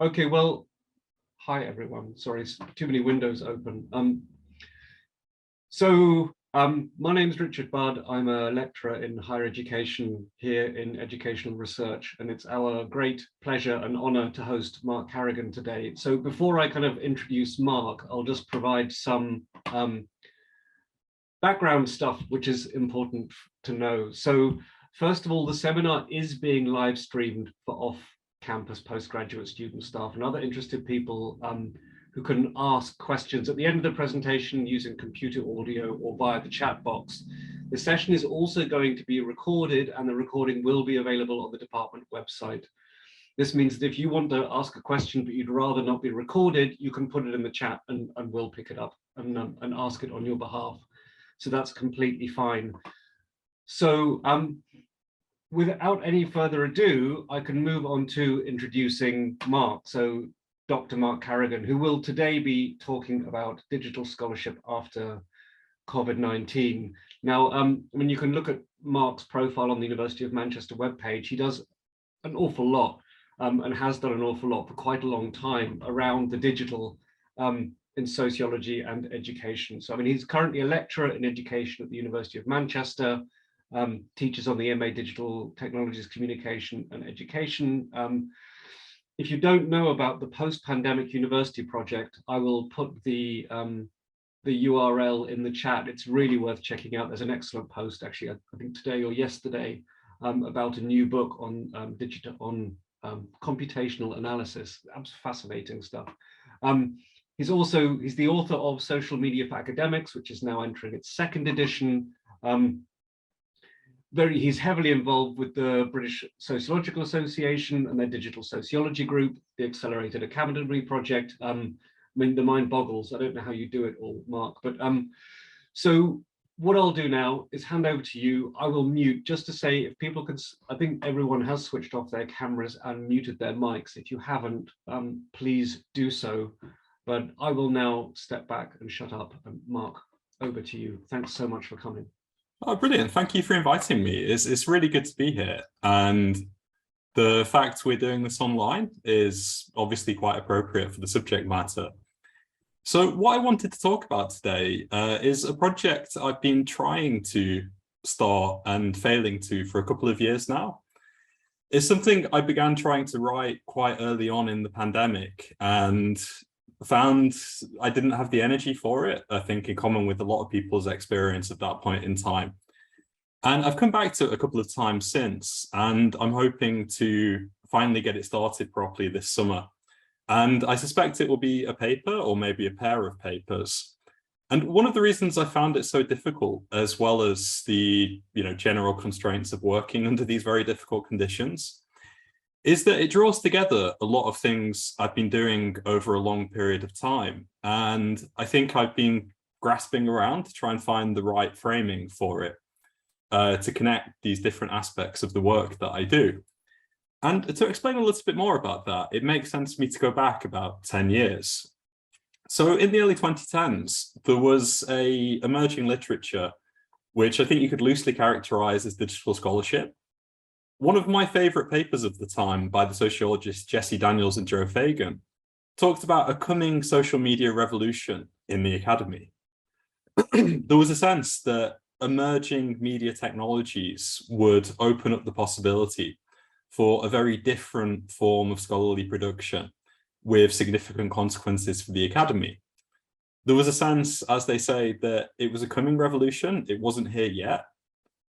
Okay, well, hi everyone. Sorry, too many windows open. My name is Richard Budd. I'm a lecturer in higher education here in educational research, and it's our great pleasure and honor to host Mark Carrigan today. So before I kind of introduce Mark, I'll just provide some background stuff which is important to know. So first of all, the seminar is being live streamed for off-campus postgraduate student staff and other interested people who can ask questions at the end of the presentation using computer audio or via the chat box. The session is also going to be recorded, and the recording will be available on the department website. This means that if you want to ask a question but you'd rather not be recorded, you can put it in the chat and we'll pick it up and ask it on your behalf. So that's completely fine. So without any further ado, I can move on to introducing Mark. So Dr. Mark Carrigan, who will today be talking about digital scholarship after COVID-19. Now, when you can look at Mark's profile on the University of Manchester webpage, he does an awful lot and has done an awful lot for quite a long time around the digital in sociology and education. So, I mean, he's currently a lecturer in education at the University of Manchester, teaches on the MA Digital Technologies, Communication and Education. If you don't know about the post-pandemic university project, I will put the URL in the chat. It's really worth checking out. There's an excellent post, actually, I think today or yesterday, about a new book on computational analysis. That's fascinating stuff. He's the author of Social Media for Academics, which is now entering its second edition. He's heavily involved with the British Sociological Association and their digital sociology group, the Accelerated Academy Project. I mean, the mind boggles. I don't know how you do it all, Mark, but so what I'll do now is hand over to you. I will mute just to say if people can, I think everyone has switched off their cameras and muted their mics. If you haven't, please do so. But I will now step back and shut up. And Mark, over to you. Thanks so much for coming. Oh, brilliant. Thank you for inviting me. It's really good to be here. And the fact we're doing this online is obviously quite appropriate for the subject matter. So what I wanted to talk about today is a project I've been trying to start and failing to for a couple of years now. It's something I began trying to write quite early on in the pandemic and found I didn't have the energy for it, I think in common with a lot of people's experience at that point in time. And I've come back to it a couple of times since, and I'm hoping to finally get it started properly this summer. And I suspect it will be a paper or maybe a pair of papers. And one of the reasons I found it so difficult, as well as the general constraints of working under these very difficult conditions, is that it draws together a lot of things I've been doing over a long period of time. And I think I've been grasping around to try and find the right framing for it, to connect these different aspects of the work that I do. And to explain a little bit more about that, it makes sense for me to go back about 10 years. So in the early 2010s, there was an emerging literature, which I think you could loosely characterize as digital scholarship. One of my favorite papers of the time by the sociologists Jesse Daniels and Joe Fagan talked about a coming social media revolution in the academy. There was a sense that emerging media technologies would open up the possibility for a very different form of scholarly production with significant consequences for the academy. There was a sense, as they say, that it was a coming revolution. It wasn't here yet.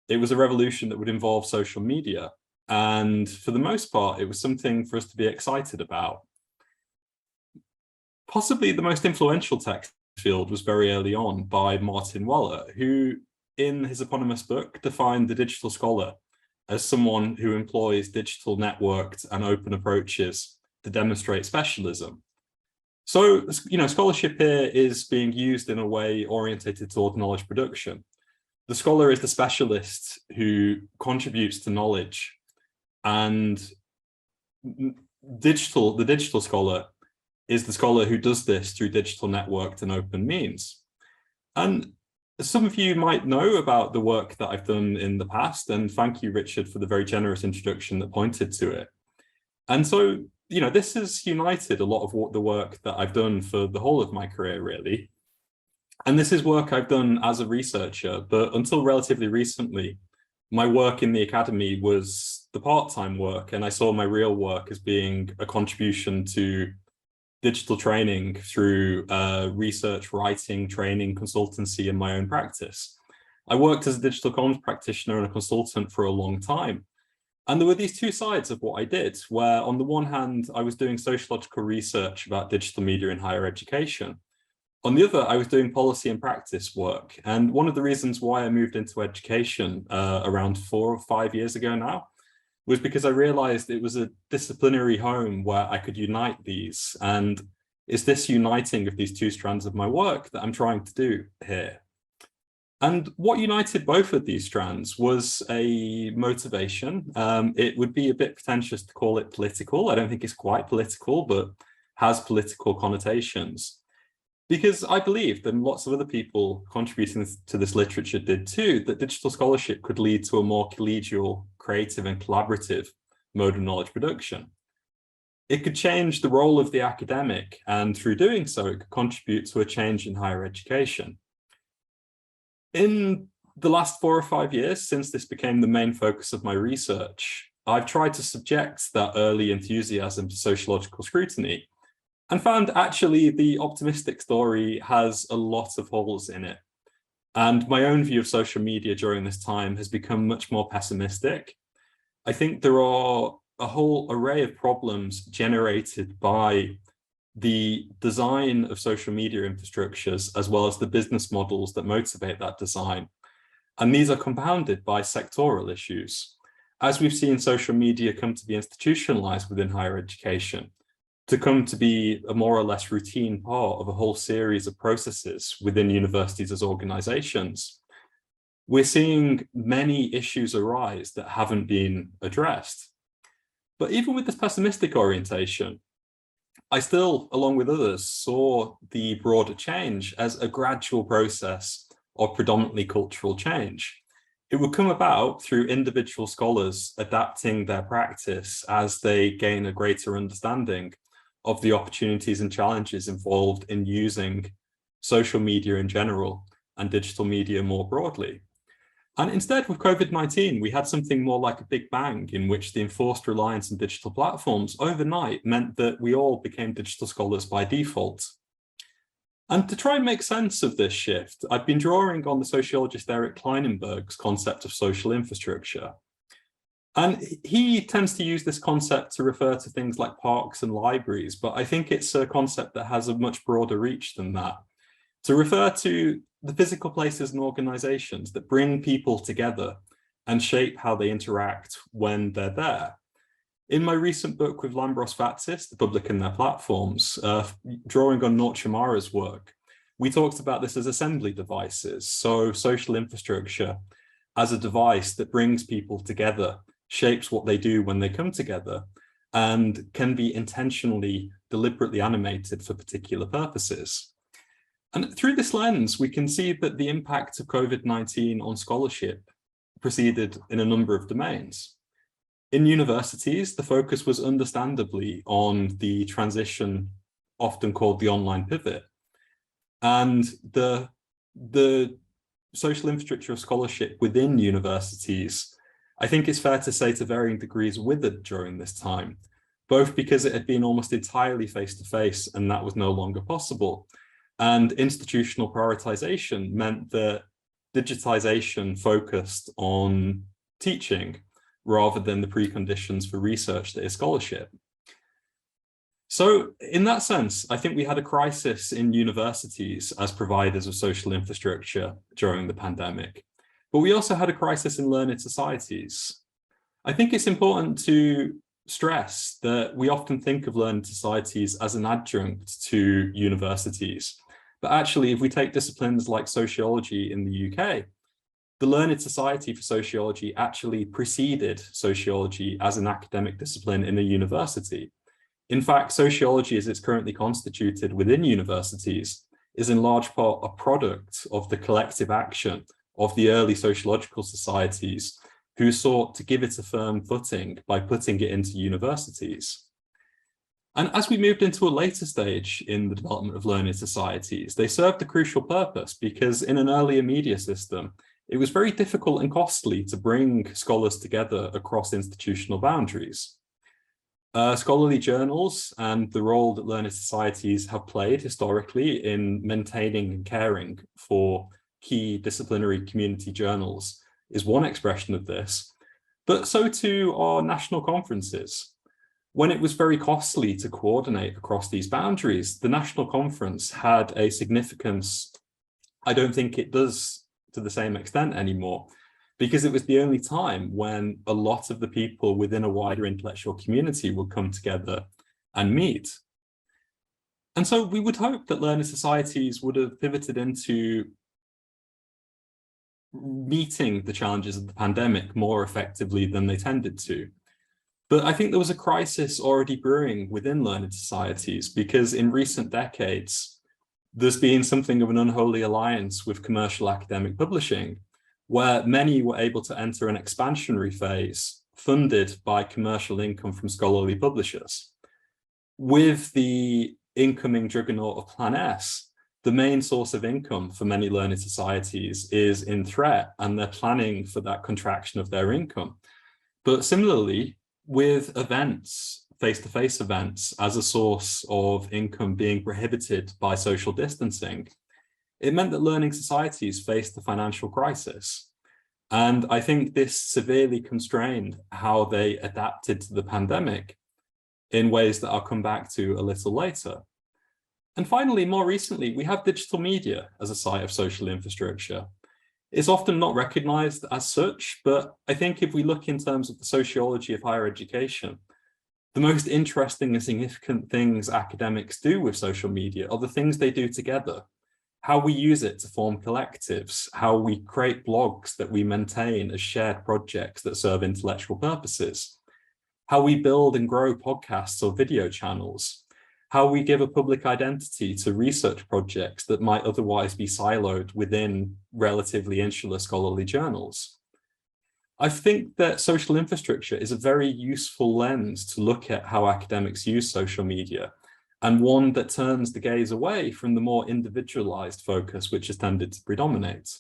It was a revolution that would involve social media. And for the most part, it was something for us to be excited about. Possibly the most influential text field was very early on by Martin Weller, who in his eponymous book defined the digital scholar as someone who employs digital networked and open approaches to demonstrate specialism. So, scholarship here is being used in a way orientated toward knowledge production. The scholar is the specialist who contributes to knowledge, and the digital scholar is the scholar who does this through digital networked and open means. And some of you might know about the work that I've done in the past, and thank you, Richard, for the very generous introduction that pointed to it. And so, this has united a lot of the work that I've done for the whole of my career, really. And this is work I've done as a researcher, but until relatively recently, my work in the academy was the part-time work, and I saw my real work as being a contribution to digital training through research, writing, training, consultancy, and my own practice. I worked as a digital comms practitioner and a consultant for a long time. And there were these two sides of what I did, where on the one hand, I was doing sociological research about digital media in higher education. On the other, I was doing policy and practice work. And one of the reasons why I moved into education around 4 or 5 years ago now was because I realized it was a disciplinary home where I could unite these. And it's this uniting of these two strands of my work that I'm trying to do here. And what united both of these strands was a motivation. It would be a bit pretentious to call it political. I don't think it's quite political, but has political connotations. Because I believed, and lots of other people contributing to this literature did too, that digital scholarship could lead to a more collegial, creative and collaborative mode of knowledge production. It could change the role of the academic, and through doing so, it could contribute to a change in higher education. In the last 4 or 5 years, since this became the main focus of my research, I've tried to subject that early enthusiasm to sociological scrutiny, and found actually the optimistic story has a lot of holes in it. And my own view of social media during this time has become much more pessimistic. I think there are a whole array of problems generated by the design of social media infrastructures, as well as the business models that motivate that design. And these are compounded by sectoral issues. As we've seen social media come to be institutionalized within higher education, to come to be a more or less routine part of a whole series of processes within universities as organizations, we're seeing many issues arise that haven't been addressed. But even with this pessimistic orientation, I still, along with others, saw the broader change as a gradual process of predominantly cultural change. It would come about through individual scholars adapting their practice as they gain a greater understanding of the opportunities and challenges involved in using social media in general and digital media more broadly. And instead, with COVID-19, we had something more like a big bang in which the enforced reliance on digital platforms overnight meant that we all became digital scholars by default. And to try and make sense of this shift, I've been drawing on the sociologist Eric Kleinenberg's concept of social infrastructure. And he tends to use this concept to refer to things like parks and libraries, but I think it's a concept that has a much broader reach than that. To refer to the physical places and organizations that bring people together and shape how they interact when they're there. In my recent book with Lambros Vatsis, The Public and Their Platforms, drawing on Nortjamara's work, we talked about this as assembly devices. So social infrastructure as a device that brings people together, shapes what they do when they come together, and can be intentionally, deliberately animated for particular purposes. And through this lens, we can see that the impact of COVID-19 on scholarship proceeded in a number of domains. In universities, the focus was understandably on the transition, often called the online pivot. And the social infrastructure of scholarship within universities, I think it's fair to say to varying degrees, withered during this time, both because it had been almost entirely face-to-face and that was no longer possible. And institutional prioritization meant that digitization focused on teaching rather than the preconditions for research that is scholarship. So in that sense, I think we had a crisis in universities as providers of social infrastructure during the pandemic, but we also had a crisis in learned societies. I think it's important to stress that we often think of learned societies as an adjunct to universities. But actually, if we take disciplines like sociology in the UK, the Learned Society for Sociology actually preceded sociology as an academic discipline in a university. In fact, sociology as it's currently constituted within universities is in large part a product of the collective action of the early sociological societies who sought to give it a firm footing by putting it into universities. And as we moved into a later stage in the development of learning societies, they served a crucial purpose because in an earlier media system, it was very difficult and costly to bring scholars together across institutional boundaries. Scholarly journals and the role that learned societies have played historically in maintaining and caring for key disciplinary community journals is one expression of this, but so too are national conferences. When it was very costly to coordinate across these boundaries, the national conference had a significance. I don't think it does to the same extent anymore, because it was the only time when a lot of the people within a wider intellectual community would come together and meet. And so we would hope that learner societies would have pivoted into meeting the challenges of the pandemic more effectively than they tended to. But I think there was a crisis already brewing within learned societies, because in recent decades, there's been something of an unholy alliance with commercial academic publishing, where many were able to enter an expansionary phase funded by commercial income from scholarly publishers. With the incoming juggernaut of Plan S, the main source of income for many learned societies is in threat, and they're planning for that contraction of their income. But similarly, with events, face-to-face events, as a source of income being prohibited by social distancing, it meant that learning societies faced a financial crisis. And I think this severely constrained how they adapted to the pandemic in ways that I'll come back to a little later. And finally, more recently, we have digital media as a site of social infrastructure. It's often not recognized as such, but I think if we look in terms of the sociology of higher education, the most interesting and significant things academics do with social media are the things they do together. How we use it to form collectives, how we create blogs that we maintain as shared projects that serve intellectual purposes, how we build and grow podcasts or video channels, how we give a public identity to research projects that might otherwise be siloed within relatively insular scholarly journals. I think that social infrastructure is a very useful lens to look at how academics use social media, and one that turns the gaze away from the more individualized focus which has tended to predominate.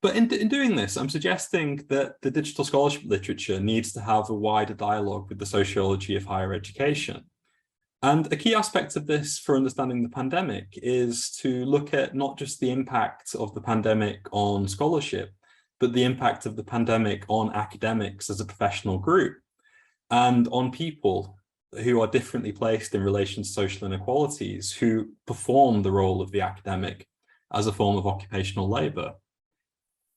But in doing this, I'm suggesting that the digital scholarship literature needs to have a wider dialogue with the sociology of higher education. And a key aspect of this for understanding the pandemic is to look at not just the impact of the pandemic on scholarship, but the impact of the pandemic on academics as a professional group and on people who are differently placed in relation to social inequalities, who perform the role of the academic as a form of occupational labor.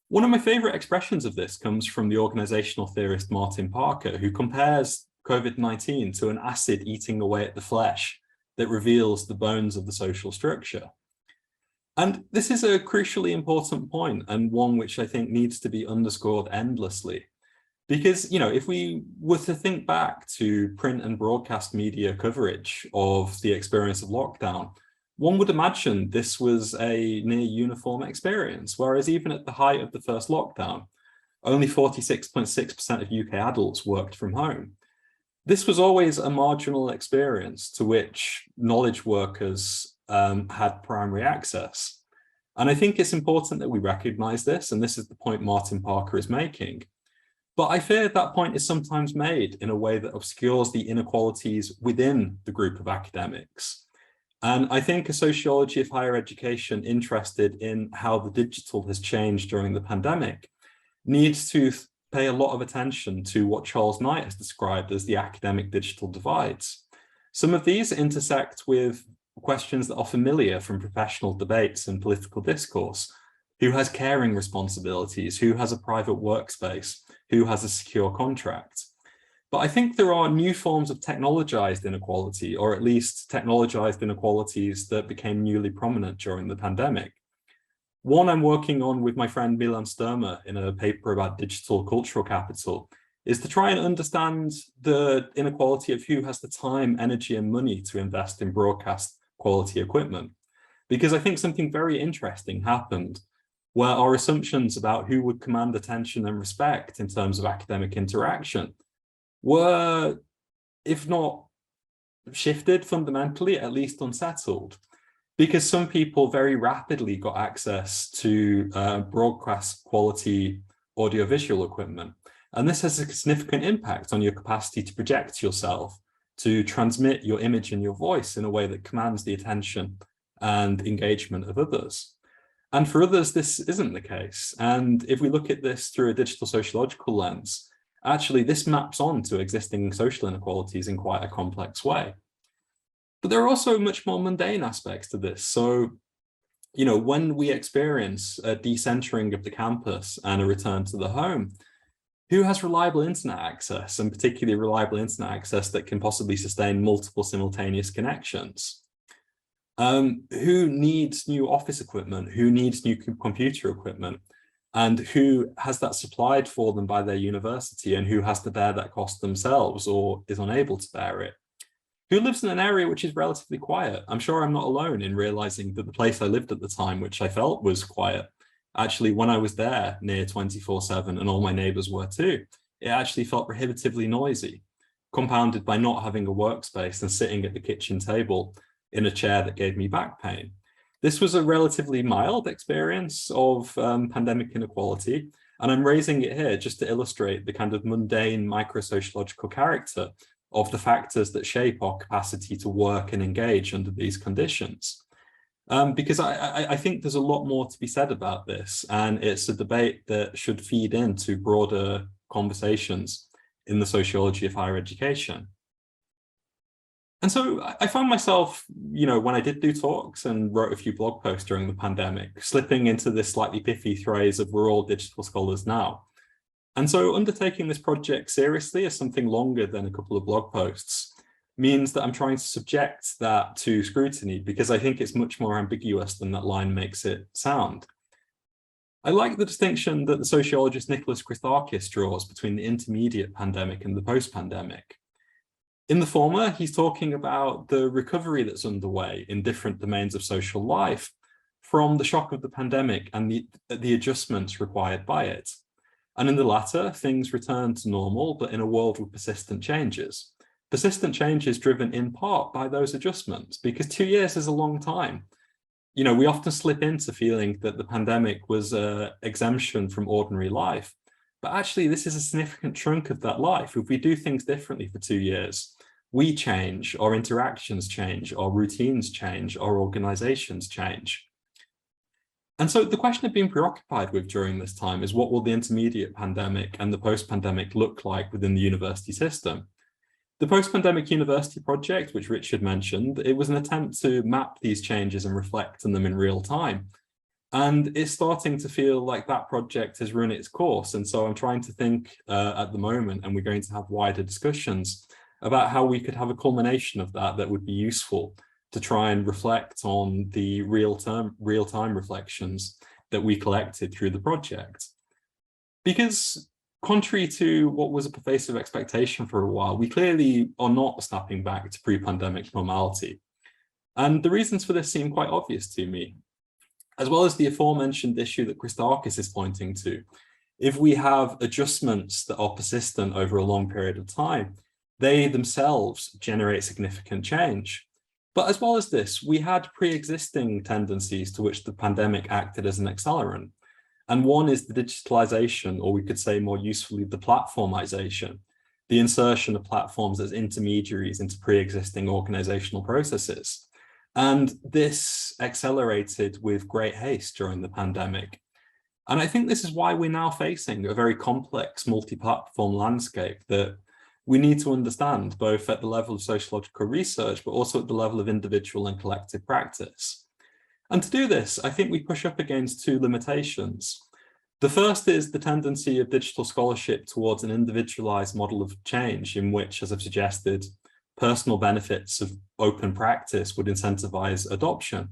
One of my favorite expressions of this comes from the organizational theorist Martin Parker, who compares COVID-19 to an acid eating away at the flesh that reveals the bones of the social structure. And this is a crucially important point, and one which I think needs to be underscored endlessly. Because, you know, if we were to think back to print and broadcast media coverage of the experience of lockdown, one would imagine this was a near uniform experience, whereas even at the height of the first lockdown, only 46.6% of UK adults worked from home. This was always a marginal experience to which knowledge workers had primary access. And I think it's important that we recognize this, and this is the point Martin Parker is making. But I fear that point is sometimes made in a way that obscures the inequalities within the group of academics. And I think a sociology of higher education interested in how the digital has changed during the pandemic needs to pay a lot of attention to what Charles Knight has described as the academic digital divides. Some of these intersect with questions that are familiar from professional debates and political discourse. Who has caring responsibilities? Who has a private workspace? Who has a secure contract? But I think there are new forms of technologized inequality, or at least technologized inequalities that became newly prominent during the pandemic. One I'm working on with my friend Milan Sturmer in a paper about digital cultural capital is to try and understand the inequality of who has the time, energy, and money to invest in broadcast quality equipment. Because I think something very interesting happened where our assumptions about who would command attention and respect in terms of academic interaction were if not shifted fundamentally, at least unsettled, because some people very rapidly got access to broadcast quality audiovisual equipment. And this has a significant impact on your capacity to project yourself, to transmit your image and your voice in a way that commands the attention and engagement of others. And for others, this isn't the case. And if we look at this through a digital sociological lens, actually this maps on to existing social inequalities in quite a complex way. But there are also much more mundane aspects to this. So, you know, when we experience a decentering of the campus and a return to the home, who has reliable internet access, and particularly reliable internet access that can possibly sustain multiple simultaneous connections? Who needs new office equipment? Who needs new computer equipment? And who has that supplied for them by their university, and who has to bear that cost themselves or is unable to bear it? Who lives in an area which is relatively quiet? I'm sure I'm not alone in realizing that the place I lived at the time, which I felt was quiet, actually, when I was there near 24/7, and all my neighbors were too, it actually felt prohibitively noisy, compounded by not having a workspace and sitting at the kitchen table in a chair that gave me back pain. This was a relatively mild experience of pandemic inequality, and I'm raising it here just to illustrate the kind of mundane micro-sociological character of the factors that shape our capacity to work and engage under these conditions. Because I think there's a lot more to be said about this, and it's a debate that should feed into broader conversations in the sociology of higher education. And so I found myself, you know, when I did do talks and wrote a few blog posts during the pandemic, slipping into this slightly pithy phrase of we're all digital scholars now. And so undertaking this project seriously as something longer than a couple of blog posts means that I'm trying to subject that to scrutiny, because I think it's much more ambiguous than that line makes it sound. I like the distinction that the sociologist Nicholas Christakis draws between the intermediate pandemic and the post-pandemic. In the former, he's talking about the recovery that's underway in different domains of social life from the shock of the pandemic and the adjustments required by it. And in the latter, things return to normal, but in a world with persistent changes. Persistent changes driven in part by those adjustments, because 2 years is a long time. You know, we often slip into feeling that the pandemic was an exemption from ordinary life, but actually this is a significant chunk of that life. If we do things differently for 2 years, we change, our interactions change, our routines change, our organizations change. And so the question I've been preoccupied with during this time is, what will the intermediate pandemic and the post-pandemic look like within the university system? The post-pandemic university project, which Richard mentioned, it was an attempt to map these changes and reflect on them in real time. And it's starting to feel like that project has run its course. And so I'm trying to think at the moment, and we're going to have wider discussions about how we could have a culmination of that would be useful to try and reflect on the real-time reflections that we collected through the project. Because contrary to what was a pervasive expectation for a while, we clearly are not snapping back to pre-pandemic normality. And the reasons for this seem quite obvious to me. As well as the aforementioned issue that Christakis is pointing to, if we have adjustments that are persistent over a long period of time, they themselves generate significant change. But as well as this, we had pre-existing tendencies to which the pandemic acted as an accelerant. And one is the digitalization, or we could say more usefully, the platformization, the insertion of platforms as intermediaries into pre-existing organizational processes. And this accelerated with great haste during the pandemic. And I think this is why we're now facing a very complex multi-platform landscape that we need to understand, both at the level of sociological research, but also at the level of individual and collective practice. And to do this, I think we push up against two limitations. The first is the tendency of digital scholarship towards an individualized model of change in which, as I've suggested, personal benefits of open practice would incentivize adoption.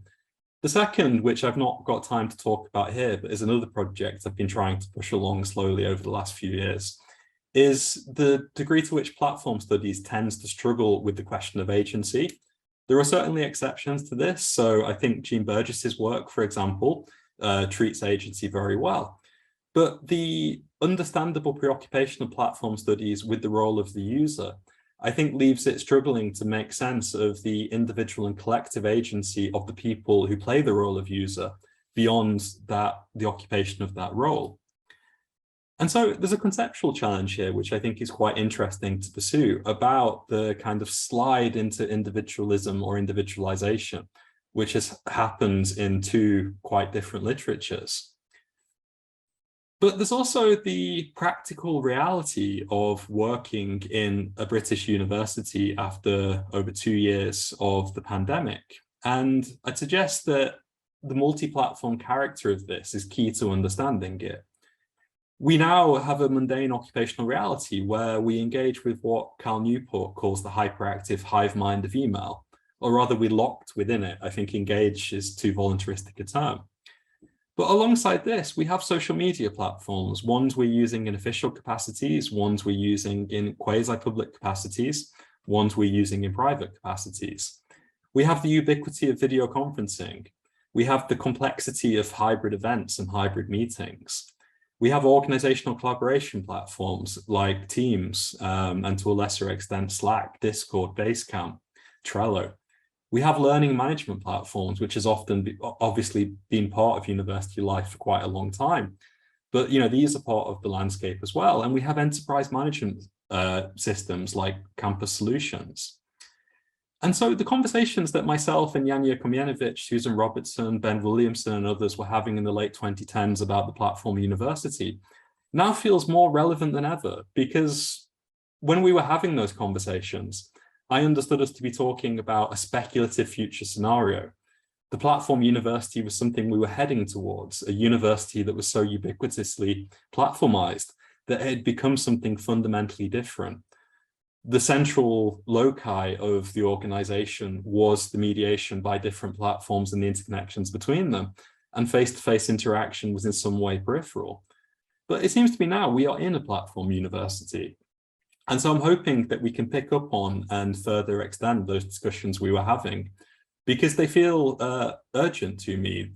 The second, which I've not got time to talk about here, but is another project I've been trying to push along slowly over the last few years, is the degree to which platform studies tends to struggle with the question of agency. There are certainly exceptions to this. So I think Jean Burgess's work, for example, treats agency very well. But the understandable preoccupation of platform studies with the role of the user I think leaves it struggling to make sense of the individual and collective agency of the people who play the role of user beyond that, the occupation of that role. And so there's a conceptual challenge here, which I think is quite interesting to pursue, about the kind of slide into individualism or individualization, which happens in two quite different literatures. But there's also the practical reality of working in a British university after over 2 years of the pandemic. And I'd suggest that the multi-platform character of this is key to understanding it. We now have a mundane occupational reality where we engage with what Cal Newport calls the hyperactive hive mind of email, or rather we're locked within it. I think engage is too voluntaristic a term. But alongside this, we have social media platforms, ones we're using in official capacities, ones we're using in quasi-public capacities, ones we're using in private capacities. We have the ubiquity of video conferencing. We have the complexity of hybrid events and hybrid meetings. We have organizational collaboration platforms like Teams, and to a lesser extent, Slack, Discord, Basecamp, Trello. We have learning management platforms, which has obviously been part of university life for quite a long time. But these are part of the landscape as well. And we have enterprise management systems like Campus Solutions. And so the conversations that myself and Janja Komjenovic, Susan Robertson, Ben Williamson, and others were having in the late 2010s about the platform university now feels more relevant than ever, because when we were having those conversations, I understood us to be talking about a speculative future scenario. The platform university was something we were heading towards, a university that was so ubiquitously platformized that it had become something fundamentally different. The central loci of the organization was the mediation by different platforms and the interconnections between them, and face-to-face interaction was in some way peripheral. But it seems to me now we are in a platform university. And so I'm hoping that we can pick up on and further extend those discussions we were having, because they feel urgent to me.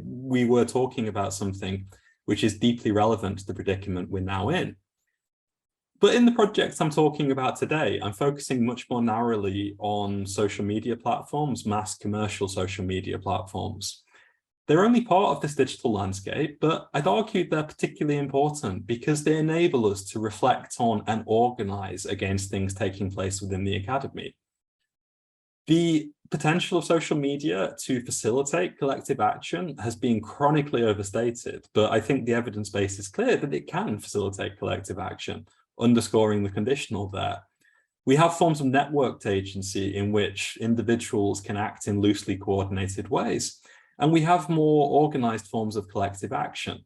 We were talking about something which is deeply relevant to the predicament we're now in. But in the project I'm talking about today, I'm focusing much more narrowly on social media platforms, mass commercial social media platforms. They're only part of this digital landscape, but I'd argue they're particularly important because they enable us to reflect on and organize against things taking place within the academy. The potential of social media to facilitate collective action has been chronically overstated, but I think the evidence base is clear that it can facilitate collective action, underscoring the conditional there. We have forms of networked agency in which individuals can act in loosely coordinated ways, and we have more organized forms of collective action.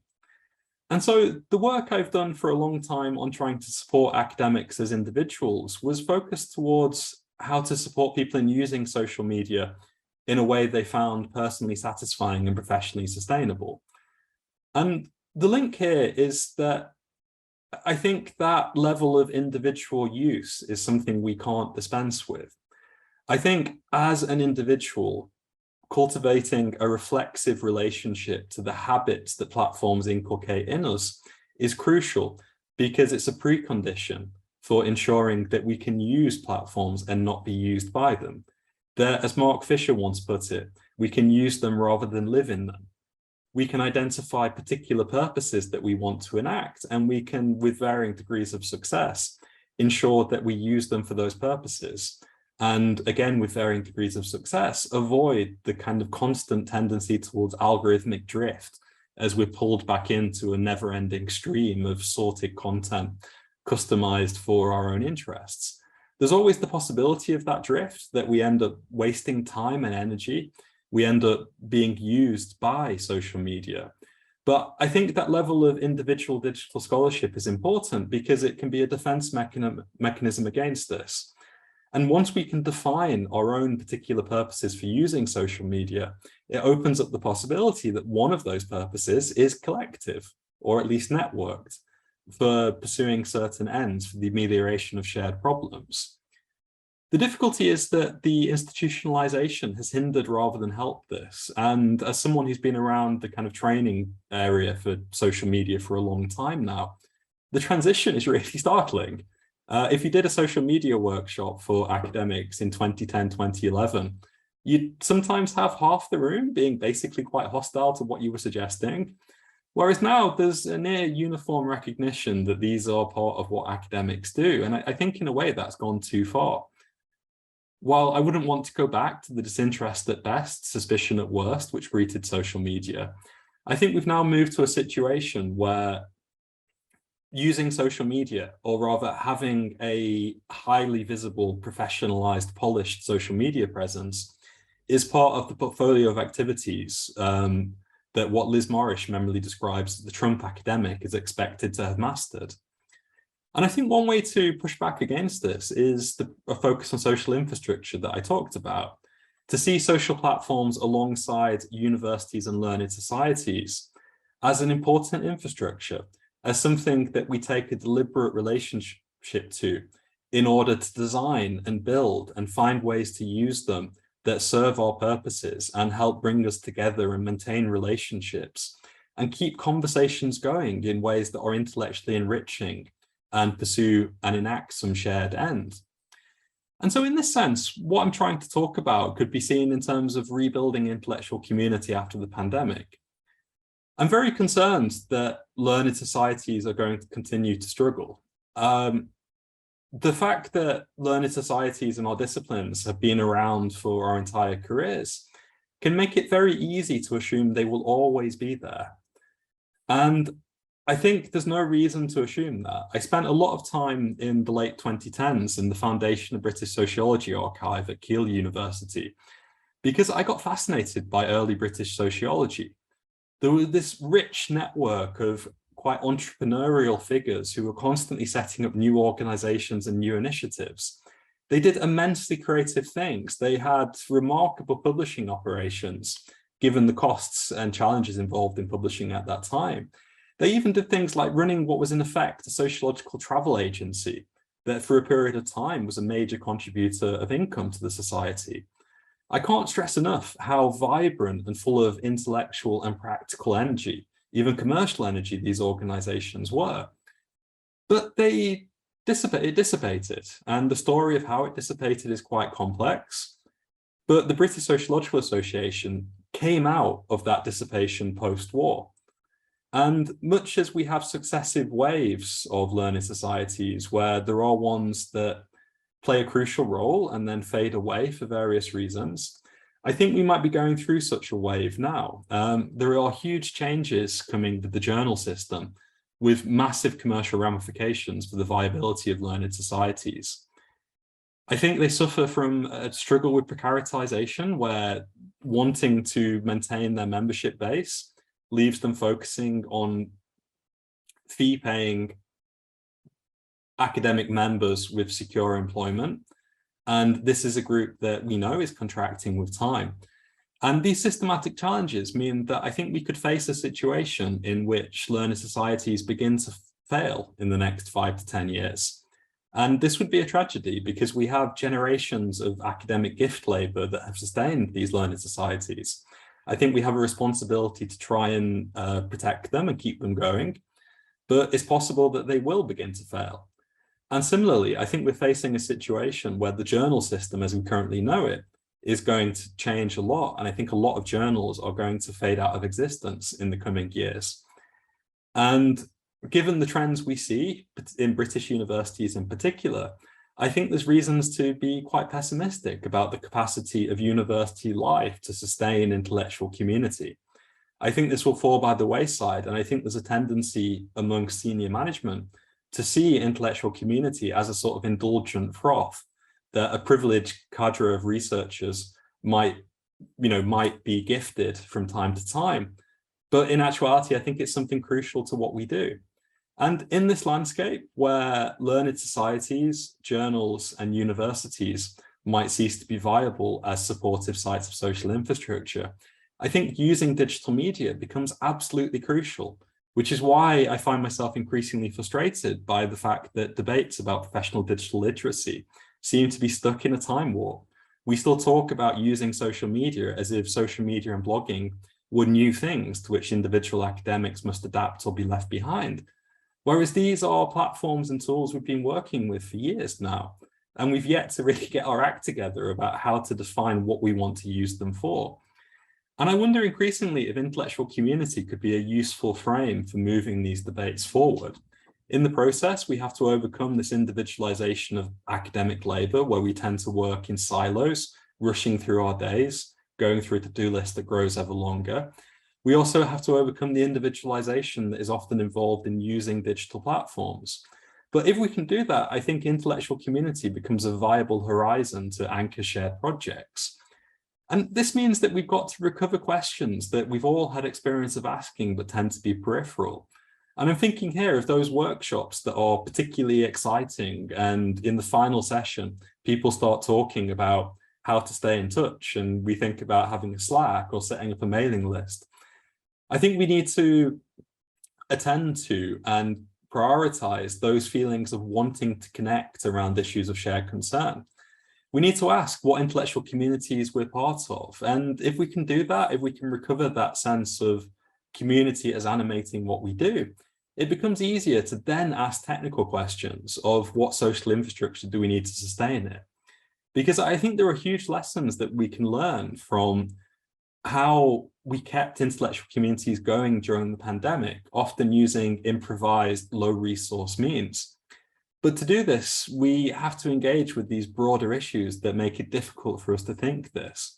And so the work I've done for a long time on trying to support academics as individuals was focused towards how to support people in using social media in a way they found personally satisfying and professionally sustainable. And the link here is that I think that level of individual use is something we can't dispense with. I think as an individual, cultivating a reflexive relationship to the habits that platforms inculcate in us is crucial, because it's a precondition for ensuring that we can use platforms and not be used by them. That, as Mark Fisher once put it, we can use them rather than live in them. We can identify particular purposes that we want to enact, and we can, with varying degrees of success, ensure that we use them for those purposes. And again, with varying degrees of success, avoid the kind of constant tendency towards algorithmic drift as we're pulled back into a never-ending stream of sorted content customized for our own interests. There's always the possibility of that drift, that we end up wasting time and energy. We end up being used by social media. But I think that level of individual digital scholarship is important because it can be a defense mechanism against this. And once we can define our own particular purposes for using social media, it opens up the possibility that one of those purposes is collective, or at least networked, for pursuing certain ends for the amelioration of shared problems. The difficulty is that the institutionalization has hindered rather than helped this. And as someone who's been around the kind of training area for social media for a long time now, the transition is really startling. If you did a social media workshop for academics in 2010, 2011, you'd sometimes have half the room being basically quite hostile to what you were suggesting. Whereas now there's a near uniform recognition that these are part of what academics do. And I think in a way that's gone too far. While I wouldn't want to go back to the disinterest at best, suspicion at worst, which greeted social media, I think we've now moved to a situation where using social media, or rather having a highly visible, professionalized, polished social media presence, is part of the portfolio of activities that what Liz Morris memorably describes as the Trump academic is expected to have mastered. And I think one way to push back against this is a focus on social infrastructure that I talked about, to see social platforms alongside universities and learned societies as an important infrastructure, as something that we take a deliberate relationship to in order to design and build and find ways to use them that serve our purposes and help bring us together and maintain relationships and keep conversations going in ways that are intellectually enriching and pursue and enact some shared end. And so in this sense, what I'm trying to talk about could be seen in terms of rebuilding intellectual community after the pandemic. I'm very concerned that learned societies are going to continue to struggle. The fact that learned societies and our disciplines have been around for our entire careers can make it very easy to assume they will always be there. And I think there's no reason to assume that. I spent a lot of time in the late 2010s in the Foundation of British Sociology archive at Keele University, because I got fascinated by early British sociology. There was this rich network of quite entrepreneurial figures who were constantly setting up new organizations and new initiatives. They did immensely creative things. They had remarkable publishing operations, given the costs and challenges involved in publishing at that time. They even did things like running what was in effect a sociological travel agency that for a period of time was a major contributor of income to the society. I can't stress enough how vibrant and full of intellectual and practical energy, even commercial energy, these organizations were. But it dissipated, and the story of how it dissipated is quite complex. But the British Sociological Association came out of that dissipation post-war. And much as we have successive waves of learned societies where there are ones that play a crucial role and then fade away for various reasons, I think we might be going through such a wave now. There are huge changes coming to the journal system with massive commercial ramifications for the viability of learned societies. I think they suffer from a struggle with precaritization, where wanting to maintain their membership base leaves them focusing on fee-paying academic members with secure employment. And this is a group that we know is contracting with time. And these systematic challenges mean that I think we could face a situation in which learned societies begin to fail in the next 5 to 10 years. And this would be a tragedy because we have generations of academic gift labor that have sustained these learned societies. I think we have a responsibility to try and protect them and keep them going, but it's possible that they will begin to fail. And similarly, I think we're facing a situation where the journal system as we currently know it is going to change a lot. And I think a lot of journals are going to fade out of existence in the coming years. And given the trends we see in British universities in particular, I think there's reasons to be quite pessimistic about the capacity of university life to sustain intellectual community. I think this will fall by the wayside, and I think there's a tendency among senior management to see intellectual community as a sort of indulgent froth that a privileged cadre of researchers might be gifted from time to time. But in actuality, I think it's something crucial to what we do. And in this landscape where learned societies, journals, and universities might cease to be viable as supportive sites of social infrastructure, I think using digital media becomes absolutely crucial, which is why I find myself increasingly frustrated by the fact that debates about professional digital literacy seem to be stuck in a time warp. We still talk about using social media as if social media and blogging were new things to which individual academics must adapt or be left behind. Whereas these are platforms and tools we've been working with for years now, and we've yet to really get our act together about how to define what we want to use them for. And I wonder increasingly if intellectual community could be a useful frame for moving these debates forward. In the process, we have to overcome this individualization of academic labor, where we tend to work in silos, rushing through our days, going through a to-do list that grows ever longer. We also have to overcome the individualization that is often involved in using digital platforms. But if we can do that, I think intellectual community becomes a viable horizon to anchor shared projects. And this means that we've got to recover questions that we've all had experience of asking but tend to be peripheral. And I'm thinking here of those workshops that are particularly exciting, and in the final session, people start talking about how to stay in touch, and we think about having a Slack or setting up a mailing list. I think we need to attend to and prioritize those feelings of wanting to connect around issues of shared concern. We need to ask what intellectual communities we're part of. And if we can do that, if we can recover that sense of community as animating what we do, it becomes easier to then ask technical questions of what social infrastructure do we need to sustain it. Because I think there are huge lessons that we can learn from how we kept intellectual communities going during the pandemic, often using improvised low resource means. But to do this, we have to engage with these broader issues that make it difficult for us to think this.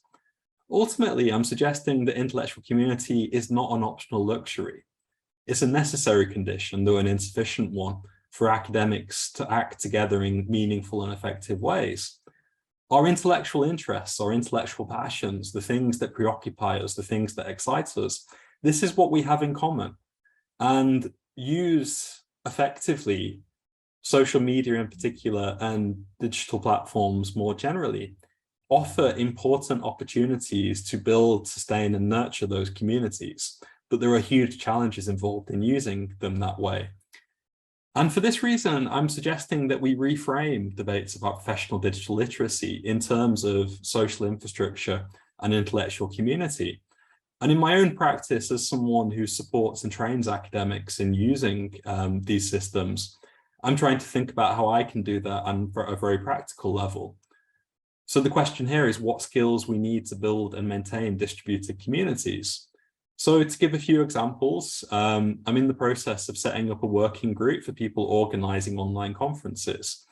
Ultimately, I'm suggesting that intellectual community is not an optional luxury. It's a necessary condition, though an insufficient one, for academics to act together in meaningful and effective ways. Our intellectual interests, our intellectual passions, the things that preoccupy us, the things that excite us, this is what we have in common. And use effectively social media in particular and digital platforms more generally offer important opportunities to build, sustain, and nurture those communities. But there are huge challenges involved in using them that way. And for this reason, I'm suggesting that we reframe debates about professional digital literacy in terms of social infrastructure and intellectual community. And in my own practice, as someone who supports and trains academics in using these systems, I'm trying to think about how I can do that on a very practical level. So the question here is what skills we need to build and maintain distributed communities. So to give a few examples, I'm in the process of setting up a working group for people organizing online conferences,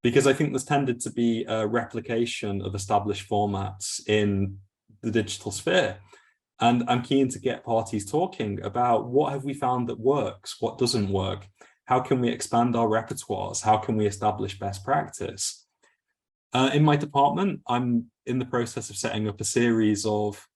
because I think there's tended to be a replication of established formats in the digital sphere. And I'm keen to get parties talking about what have we found that works, what doesn't work, how can we expand our repertoires, how can we establish best practice. In my department, I'm in the process of setting up a series of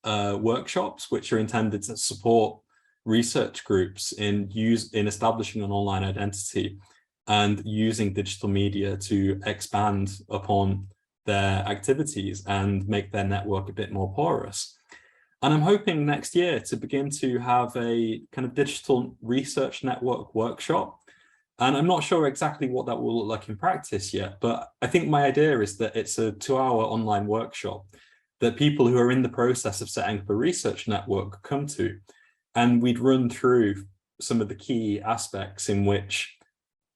workshops which are intended to support research groups in establishing an online identity and using digital media to expand upon their activities and make their network a bit more porous. And I'm hoping next year to begin to have a kind of digital research network workshop. And I'm not sure exactly what that will look like in practice yet, but I think my idea is that it's a 2-hour online workshop that people who are in the process of setting up a research network come to. And we'd run through some of the key aspects in which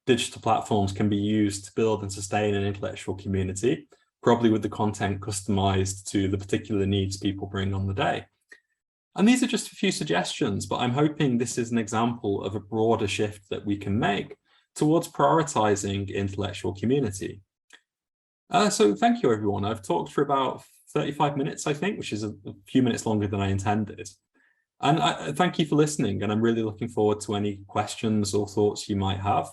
digital platforms can be used to build and sustain an intellectual community, probably with the content customized to the particular needs people bring on the day. And these are just a few suggestions, but I'm hoping this is an example of a broader shift that we can make towards prioritizing intellectual community. So thank you, everyone. I've talked for about 35 minutes, I think, which is a few minutes longer than I intended. And I thank you for listening, and I'm really looking forward to any questions or thoughts you might have,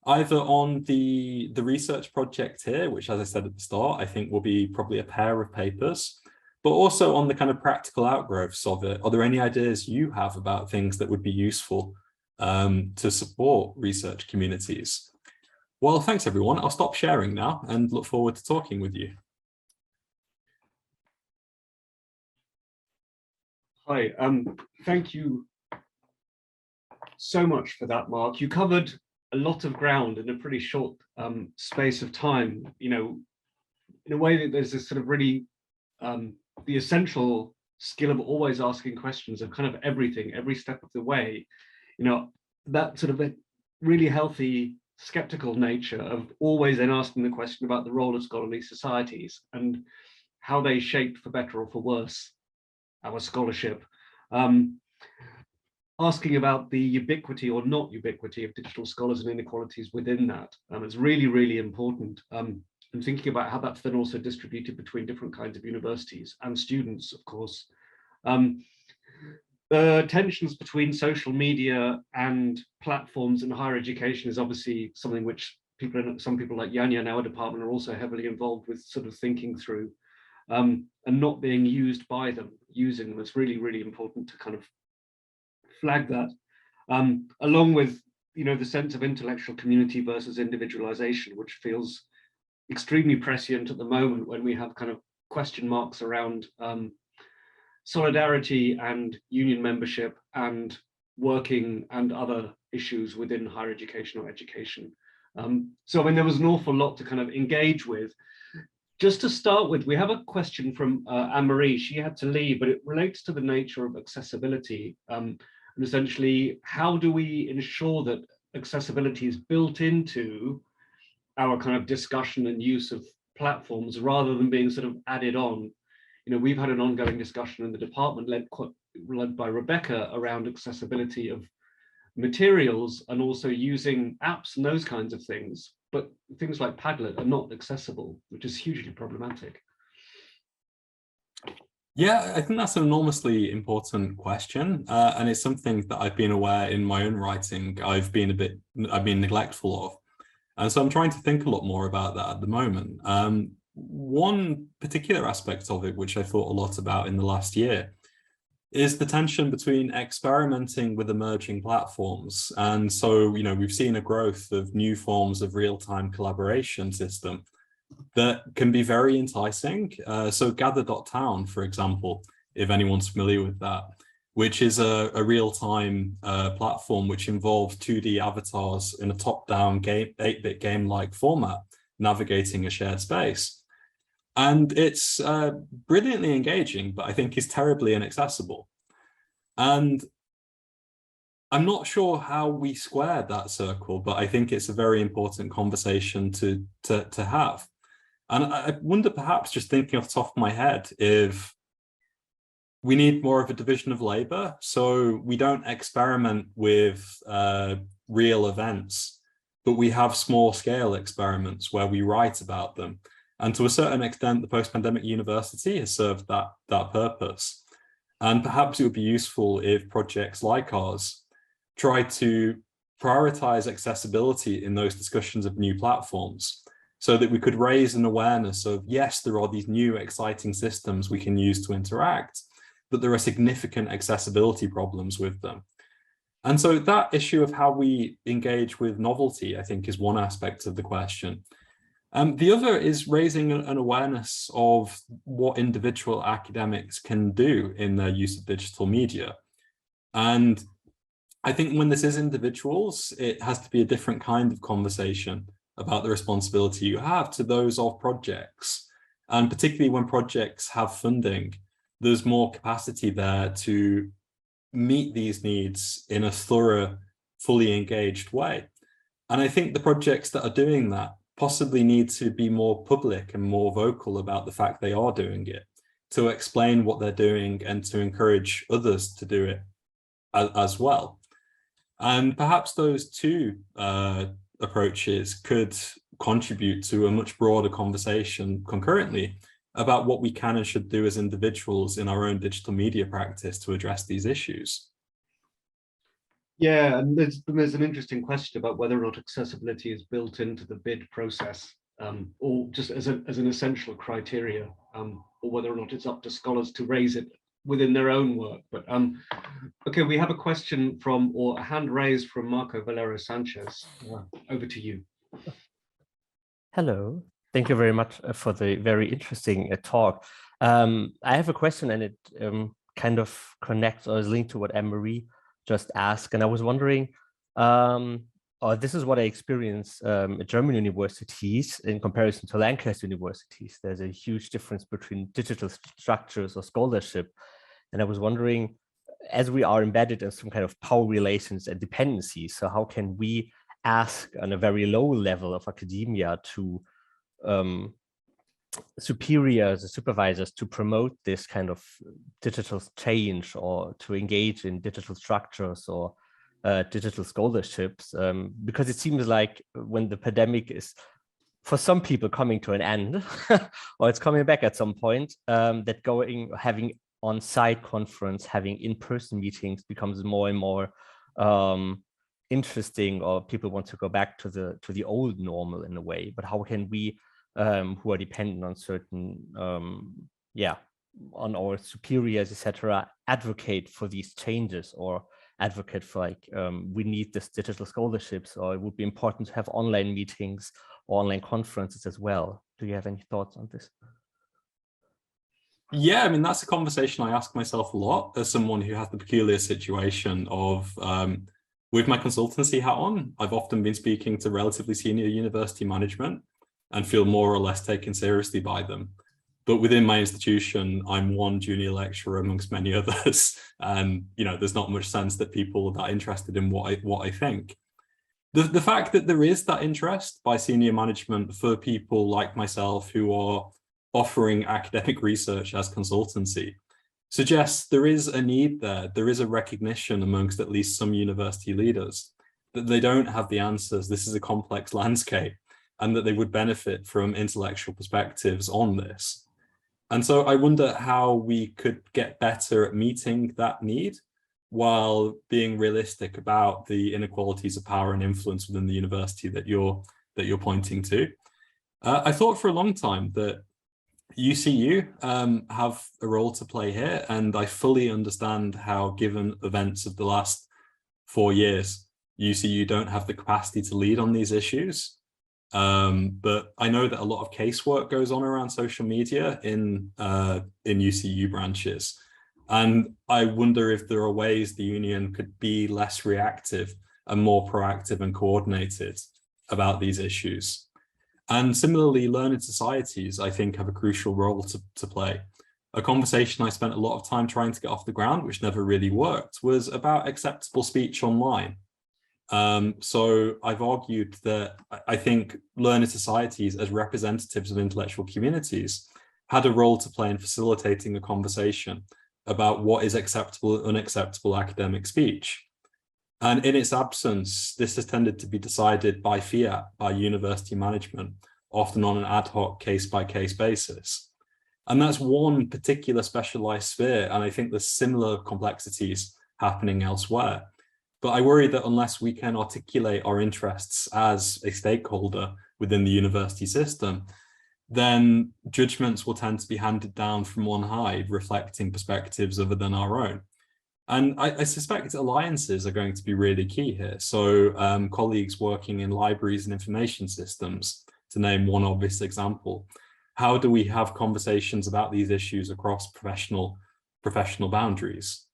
either on the research project here, which, as I said at the start, I think will be probably a pair of papers, but also on the kind of practical outgrowths of it. Are there any ideas you have about things that would be useful to support research communities? Well, thanks, everyone. I'll stop sharing now and look forward to talking with you. Hi, thank you so much for that, Mark. You covered a lot of ground in a pretty short space of time, you know, in a way that there's this sort of really the essential skill of always asking questions of kind of everything, every step of the way, you know, that sort of really healthy skeptical nature of always then asking the question about the role of scholarly societies and how they shaped, for better or for worse, our scholarship. Asking about the ubiquity or not ubiquity of digital scholars and inequalities within that is really, really important. And thinking about how that's then also distributed between different kinds of universities and students, of course. The tensions between social media and platforms in higher education is obviously something which some people like Yanya in our department are also heavily involved with sort of thinking through, and not being used by them, using them. It's really, really important to kind of flag that, along with, you know, the sense of intellectual community versus individualization, which feels extremely prescient at the moment when we have kind of question marks around solidarity and union membership and working and other issues within higher education or education. So I mean, there was an awful lot to kind of engage with. Just to start with, we have a question from Anne-Marie. She had to leave, but it relates to the nature of accessibility. And essentially, how do we ensure that accessibility is built into our kind of discussion and use of platforms rather than being sort of added on? You know, we've had an ongoing discussion in the department led by Rebecca around accessibility of materials and also using apps and those kinds of things. But things like Padlet are not accessible, which is hugely problematic. Yeah, I think that's an enormously important question, and it's something that I've been aware in my own writing I've been neglectful of, and so I'm trying to think a lot more about that at the moment. One particular aspect of it, which I thought a lot about in the last year, is the tension between experimenting with emerging platforms. And so, you know, we've seen a growth of new forms of real-time collaboration system that can be very enticing. So Gather.town, for example, if anyone's familiar with that, which is a real-time platform which involves 2D avatars in a top-down 8-bit game-like format, navigating a shared space. And it's brilliantly engaging, but I think is terribly inaccessible. And I'm not sure how we square that circle, but I think it's a very important conversation to have. And I wonder, perhaps just thinking off the top of my head, if we need more of a division of labor, so we don't experiment with real events, but we have small scale experiments where we write about them. And to a certain extent, the post-pandemic university has served that purpose. And perhaps it would be useful if projects like ours try to prioritize accessibility in those discussions of new platforms, so that we could raise an awareness of, yes, there are these new exciting systems we can use to interact, but there are significant accessibility problems with them. And so that issue of how we engage with novelty, I think, is one aspect of the question. The other is raising an awareness of what individual academics can do in their use of digital media. And I think when this is individuals, it has to be a different kind of conversation about the responsibility you have to those of projects. And particularly when projects have funding, there's more capacity there to meet these needs in a thorough, fully engaged way. And I think the projects that are doing that possibly need to be more public and more vocal about the fact they are doing it, to explain what they're doing and to encourage others to do it as well. And perhaps those two approaches could contribute to a much broader conversation concurrently about what we can and should do as individuals in our own digital media practice to address these issues. Yeah, and there's an interesting question about whether or not accessibility is built into the bid process, or just as an essential criteria, or whether or not it's up to scholars to raise it within their own work. But okay, we have a question from, or a hand raised from Marco Valero Sanchez. Over to you. Hello, thank you very much for the very interesting talk. I have a question, and it kind of connects or is linked to what Anne-Marie just asked. And I was wondering, this is what I experience at German universities in comparison to Lancaster universities. There's a huge difference between digital structures or scholarship. And I was wondering, as we are embedded in some kind of power relations and dependencies, so how can we ask on a very low level of academia to superiors or supervisors to promote this kind of digital change, or to engage in digital structures or digital scholarships, because it seems like when the pandemic is, for some people, coming to an end, or it's coming back at some point, that having on-site conference, having in-person meetings becomes more and more interesting, or people want to go back to the old normal in a way. But how can we, who are dependent on certain, on our superiors, etc., advocate for these changes, or advocate for, like, we need this digital scholarships, or it would be important to have online meetings or online conferences as well? Do you have any thoughts on this? Yeah, I mean, that's a conversation I ask myself a lot as someone who has the peculiar situation of, with my consultancy hat on, I've often been speaking to relatively senior university management and feel more or less taken seriously by them. But within my institution, I'm one junior lecturer amongst many others. And, there's not much sense that people are that interested in what I think. The fact that there is that interest by senior management for people like myself who are offering academic research as consultancy suggests there is a need there. There is a recognition amongst at least some university leaders that they don't have the answers. This is a complex landscape, and that they would benefit from intellectual perspectives on this. And so I wonder how we could get better at meeting that need while being realistic about the inequalities of power and influence within the university that you're pointing to. I thought for a long time that UCU have a role to play here, and I fully understand how, given events of the last 4 years, UCU don't have the capacity to lead on these issues. But I know that a lot of casework goes on around social media in UCU branches. And I wonder if there are ways the union could be less reactive and more proactive and coordinated about these issues. And similarly, learned societies, I think, have a crucial role to play. A conversation I spent a lot of time trying to get off the ground, which never really worked, was about acceptable speech online. So I've argued that I think learned societies, as representatives of intellectual communities, had a role to play in facilitating a conversation about what is acceptable and unacceptable academic speech. And in its absence, this has tended to be decided by fiat, by university management, often on an ad hoc case-by-case basis. And that's one particular specialized sphere, and I think there's similar complexities happening elsewhere. But I worry that unless we can articulate our interests as a stakeholder within the university system, then judgments will tend to be handed down from on high, reflecting perspectives other than our own. And I suspect alliances are going to be really key here. So colleagues working in libraries and information systems, to name one obvious example. How do we have conversations about these issues across professional boundaries?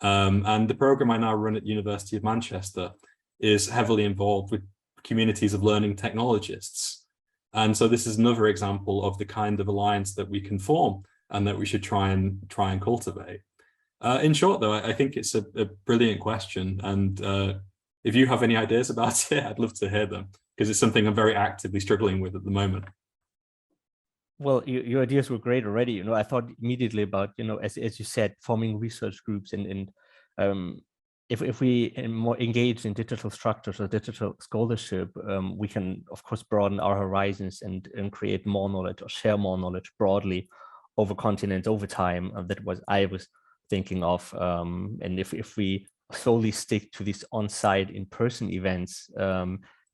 And the program I now run at University of Manchester is heavily involved with communities of learning technologists. And so this is another example of the kind of alliance that we can form and that we should try and cultivate. In short, though, I think it's a brilliant question. And if you have any ideas about it, I'd love to hear them, because it's something I'm very actively struggling with at the moment. Well, your ideas were great already. I thought immediately about, as you said, forming research groups, and if we more engage in digital structures or digital scholarship, we can, of course, broaden our horizons and create more knowledge or share more knowledge broadly over continents, over time. That was I was thinking of. And if we solely stick to these on-site in-person events,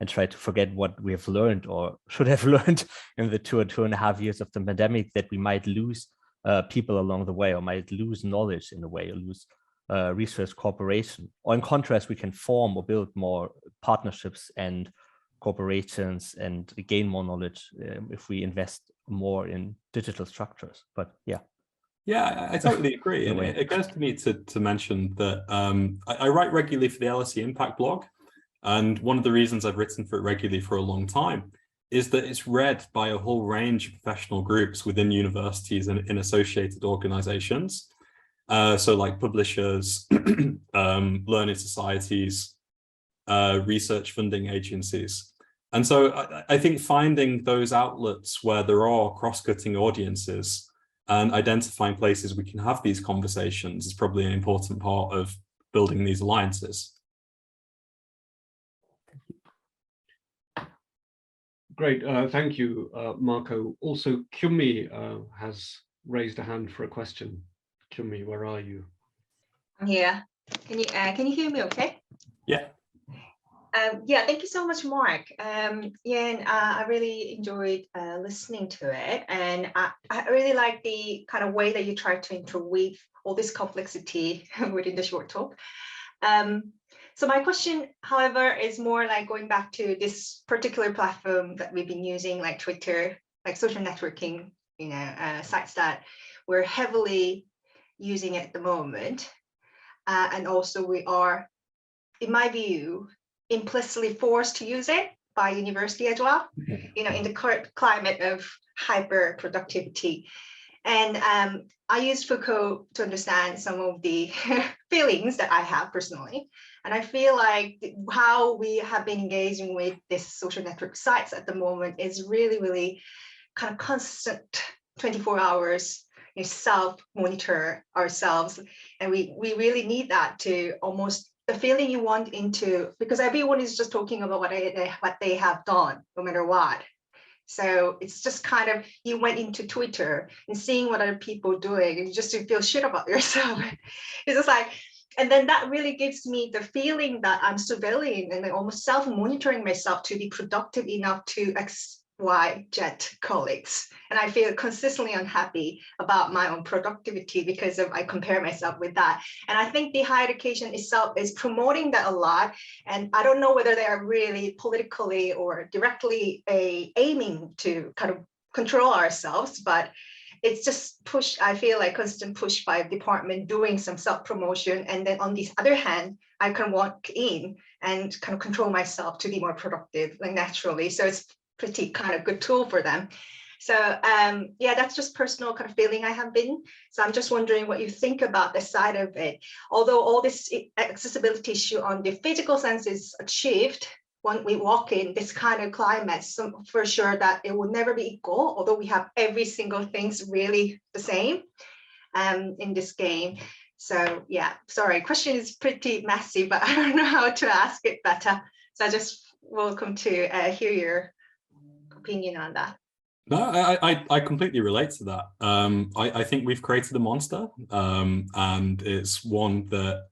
and try to forget what we have learned or should have learned in the 2.5 years of the pandemic, that we might lose people along the way, or might lose knowledge in a way, or lose research cooperation. Or in contrast, we can form or build more partnerships and corporations and gain more knowledge if we invest more in digital structures. But yeah. Yeah, I totally agree. And it occurs to me to mention that I write regularly for the LSE Impact blog. And one of the reasons I've written for it regularly for a long time is that it's read by a whole range of professional groups within universities and in associated organizations. So like publishers, learning societies, research funding agencies. And so I think finding those outlets where there are cross-cutting audiences and identifying places we can have these conversations is probably an important part of building these alliances. Great, thank you, Marco. Also, Kyumi has raised a hand for a question. Kyumi, where are you? I'm here. Can you hear me okay? Yeah. Yeah, thank you so much, Mark. Yeah, and I really enjoyed listening to it, and I really like the kind of way that you try to interweave all this complexity within the short talk. So my question, however, is more like going back to this particular platform that we've been using, like Twitter, like social networking, sites that we're heavily using at the moment, and also we are, in my view, implicitly forced to use it by university as well, in the current climate of hyper productivity. And I used Foucault to understand some of the feelings that I have personally. And I feel like how we have been engaging with this social network sites at the moment is really, really kind of constant 24 hours, self-monitor ourselves. And we really need that to almost the feeling you want into, because everyone is just talking about what they have done, no matter what. So it's just kind of, you went into Twitter and seeing what other people are doing and just to feel shit about yourself. It's just like, and then that really gives me the feeling that I'm surveilling and almost self-monitoring myself to be productive enough to XYZ colleagues. And I feel consistently unhappy about my own productivity because I compare myself with that. And I think the higher education itself is promoting that a lot. And I don't know whether they are really politically or directly aiming to kind of control ourselves, but it's just push, I feel like constant push by a department doing some self-promotion. And then on the other hand, I can walk in and kind of control myself to be more productive, like naturally. So it's pretty kind of good tool for them. So yeah, that's just personal kind of feeling I have been. So I'm just wondering what you think about this side of it. Although all this accessibility issue on the physical sense is achieved when we walk in this kind of climate, so for sure that it will never be equal, although we have every single thing's really the same in this game. So yeah, sorry, question is pretty messy, but I don't know how to ask it better. So I just welcome to hear your opinion on that. No, I completely relate to that. I think we've created a monster, and it's one that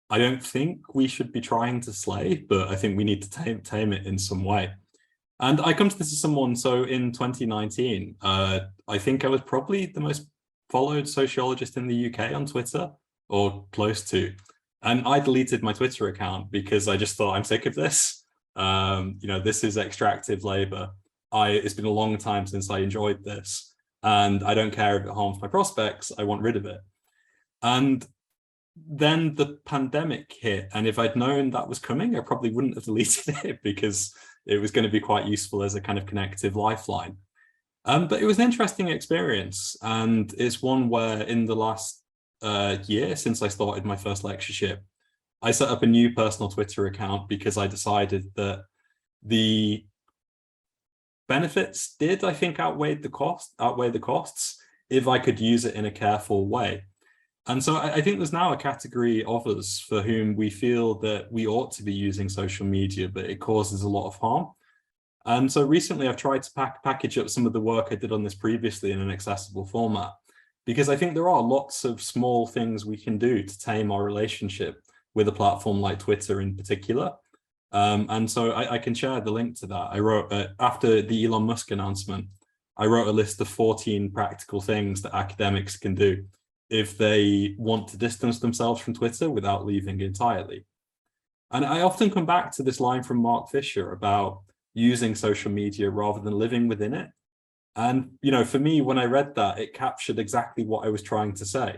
I don't think we should be trying to slay, but I think we need to tame it in some way. And I come to this as someone, so in 2019, I think I was probably the most followed sociologist in the UK on Twitter, or close to. And I deleted my Twitter account because I just thought, I'm sick of this. This is extractive labor. It's been a long time since I enjoyed this, and I don't care if it harms my prospects. I want rid of it. And then the pandemic hit, and if I'd known that was coming, I probably wouldn't have deleted it because it was going to be quite useful as a kind of connective lifeline. But it was an interesting experience, and it's one where in the last year since I started my first lectureship, I set up a new personal Twitter account because I decided that the benefits did, I think, outweigh the costs if I could use it in a careful way. And so I think there's now a category of us for whom we feel that we ought to be using social media, but it causes a lot of harm. And so recently I've tried to package up some of the work I did on this previously in an accessible format, because I think there are lots of small things we can do to tame our relationship with a platform like Twitter in particular. And so I can share the link to that. I wrote, after the Elon Musk announcement, I wrote a list of 14 practical things that academics can do if they want to distance themselves from Twitter without leaving entirely. And I often come back to this line from Mark Fisher about using social media rather than living within it. And, for me, when I read that, it captured exactly what I was trying to say.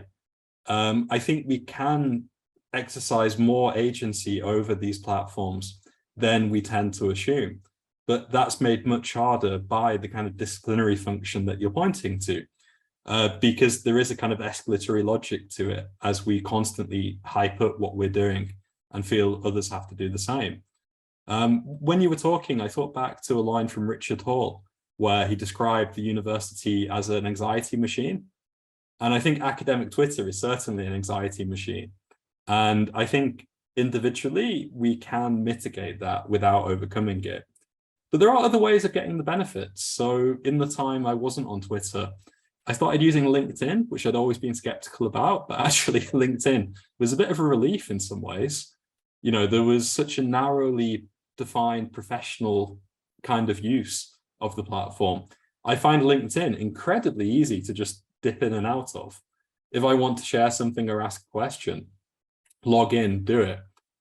I think we can exercise more agency over these platforms than we tend to assume. But that's made much harder by the kind of disciplinary function that you're pointing to. Because there is a kind of escalatory logic to it as we constantly hype up what we're doing and feel others have to do the same. When you were talking, I thought back to a line from Richard Hall, where he described the university as an anxiety machine. And I think academic Twitter is certainly an anxiety machine. And I think individually, we can mitigate that without overcoming it. But there are other ways of getting the benefits. So in the time I wasn't on Twitter, I started using LinkedIn, which I'd always been skeptical about, but actually LinkedIn was a bit of a relief in some ways. You know, there was such a narrowly defined professional kind of use of the platform. I find LinkedIn incredibly easy to just dip in and out of. If I want to share something or ask a question, log in, do it.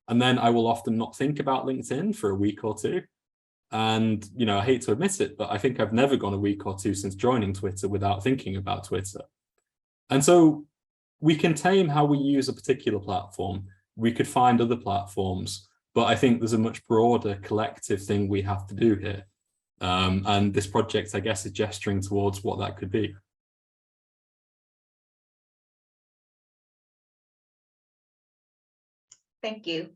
And then I will often not think about LinkedIn for a week or two. And, you know, I hate to admit it, but I think I've never gone a week or two since joining Twitter without thinking about Twitter. And so we can tame how we use a particular platform. We could find other platforms, but I think there's a much broader collective thing we have to do here. And this project, I guess, is gesturing towards what that could be. Thank you.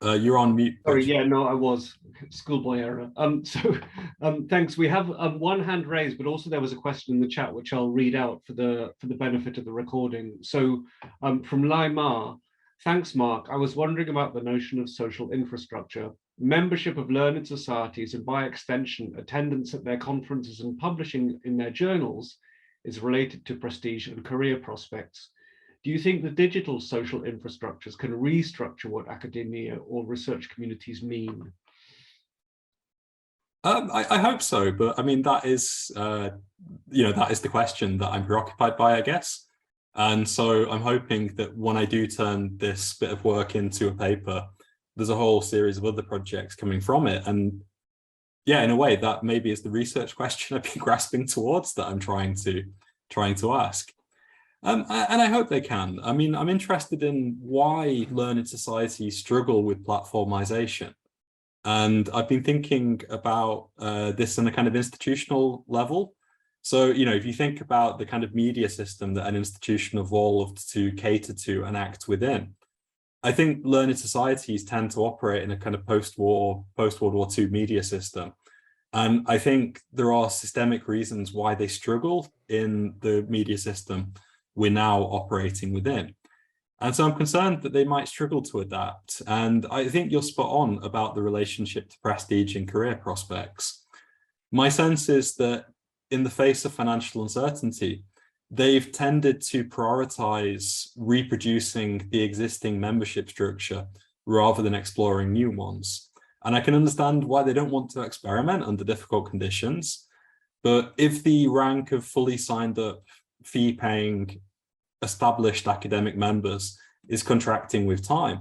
You're on mute. Sorry, Richard. yeah, no, I was. Schoolboy error. Thanks. We have one hand raised, but also there was a question in the chat which I'll read out for the benefit of the recording. So from Lai Ma, thanks, Mark. I was wondering about the notion of social infrastructure. Membership of learned societies and by extension, attendance at their conferences and publishing in their journals is related to prestige and career prospects. Do you think the digital social infrastructures can restructure what academia or research communities mean? I hope so, but I mean, that is, that is the question that I'm preoccupied by, I guess. And so I'm hoping that when I do turn this bit of work into a paper, there's a whole series of other projects coming from it. And yeah, in a way, that maybe is the research question I've been grasping towards that I'm trying to ask. And I hope they can. I mean, I'm interested in why learned societies struggle with platformization. And I've been thinking about this on a kind of institutional level. So, you know, if you think about the kind of media system that an institution evolved to cater to and act within, I think learned societies tend to operate in a kind of post-World War II media system. And I think there are systemic reasons why they struggle in the media system we're now operating within. And so I'm concerned that they might struggle to adapt. And I think you're spot on about the relationship to prestige and career prospects. My sense is that in the face of financial uncertainty, they've tended to prioritize reproducing the existing membership structure rather than exploring new ones. And I can understand why they don't want to experiment under difficult conditions. But if the rank of fully signed up, fee-paying, established academic members is contracting with time,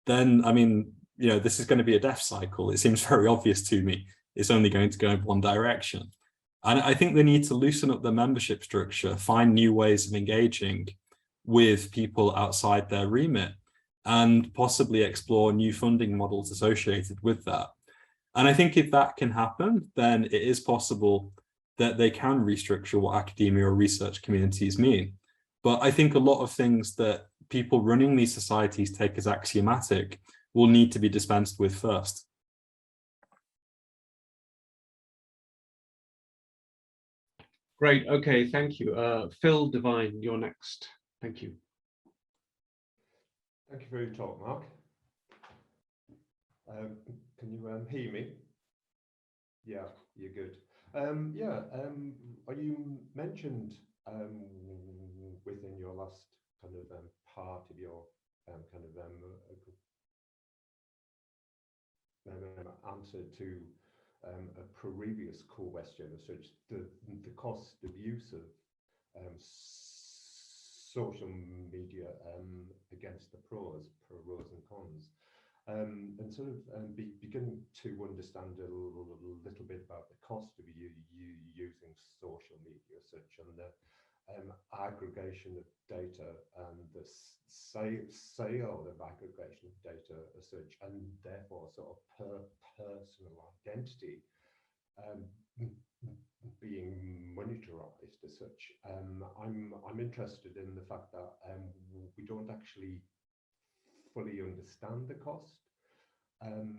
then, I mean, you know, this is going to be a death cycle. It seems very obvious to me. It's only going to go in one direction. And I think they need to loosen up their membership structure, find new ways of engaging with people outside their remit, and possibly explore new funding models associated with that. And I think if that can happen, then it is possible that they can restructure what academia or research communities mean. But I think a lot of things that people running these societies take as axiomatic will need to be dispensed with first. Great, okay, thank you. Phil Devine, you're next. Thank you. Thank you for your talk, Mark. Can you hear me? Yeah, you're good. You mentioned within your last kind of part of your answer to a previous question, as such, the cost of use of social media against the pros and cons, and sort of beginning to understand a little bit about the cost of you using social media, such and the aggregation of data and the sale of aggregation of data as such, and therefore sort of personal identity being monetarized as such. I'm interested in the fact that we don't actually fully understand the cost. And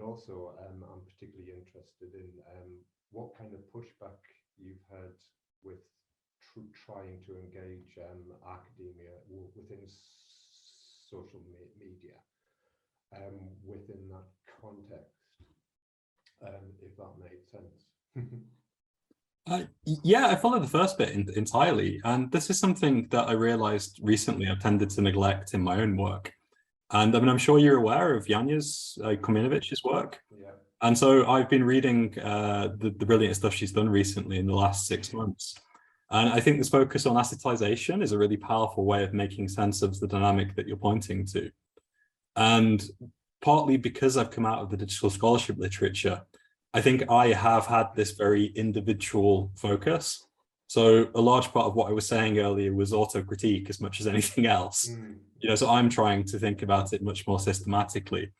also, I'm particularly interested in what kind of pushback you've had with trying to engage academia within social media, within that context, if that made sense. Yeah, I follow the first bit entirely. And this is something that I realized recently I've tended to neglect in my own work. And I mean, I'm sure you're aware of Janja's Kominovich's work. Yeah. And so I've been reading the brilliant stuff she's done recently in the last 6 months. And I think this focus on assetization is a really powerful way of making sense of the dynamic that you're pointing to. And partly because I've come out of the digital scholarship literature, I think I have had this very individual focus. So a large part of what I was saying earlier was auto-critique as much as anything else. You know, so I'm trying to think about it much more systematically.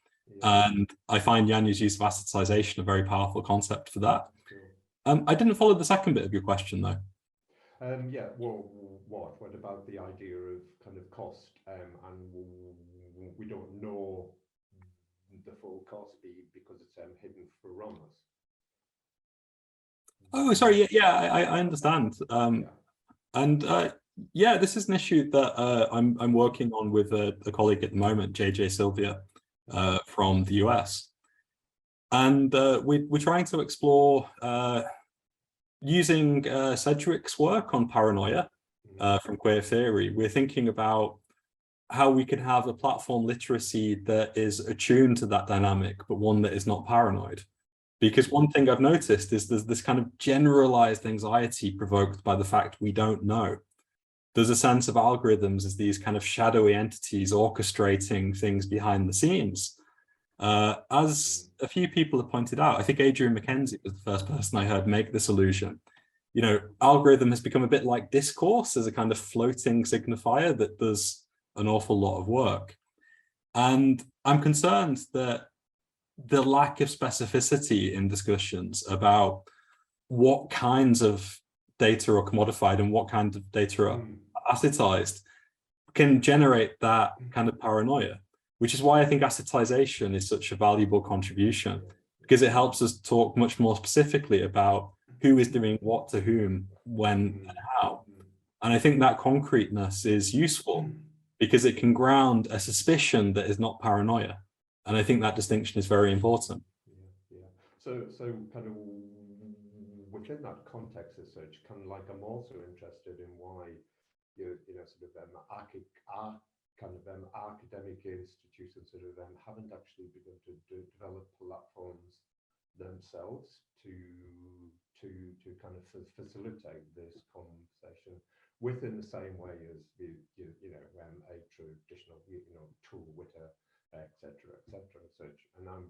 Yeah. And I find Janja's use of assetization a very powerful concept for that. Sure. I didn't follow the second bit of your question though. Yeah, well, what about the idea of kind of cost, and we don't know the full cost because it's hidden from us. Oh, sorry. Yeah, I understand. Yeah. And yeah, this is an issue that I'm working on with a colleague at the moment, JJ Sylvia, from the US, and we're trying to explore using Sedgwick's work on paranoia from queer theory. We're thinking about how we can have a platform literacy that is attuned to that dynamic, but one that is not paranoid. Because one thing I've noticed is there's this kind of generalized anxiety provoked by the fact we don't know. There's a sense of algorithms as these kind of shadowy entities orchestrating things behind the scenes. As a few people have pointed out, I think Adrian Mackenzie was the first person I heard make this allusion. You know, algorithm has become a bit like discourse as a kind of floating signifier that does an awful lot of work. And I'm concerned that the lack of specificity in discussions about what kinds of data are commodified and what kind of data are assetized can generate that kind of paranoia, which is why I think assetization is such a valuable contribution, because it helps us talk much more specifically about who is doing what to whom, when, and how. And I think that concreteness is useful because it can ground a suspicion that is not paranoia. And I think that distinction is very important. Yeah. So kind of within that context as such, kind of like I'm also interested in why you know sort of academic institutions sort of haven't actually begun to develop platforms themselves to kind of facilitate this conversation within the same way as a traditional tool with a etc. such. And I'm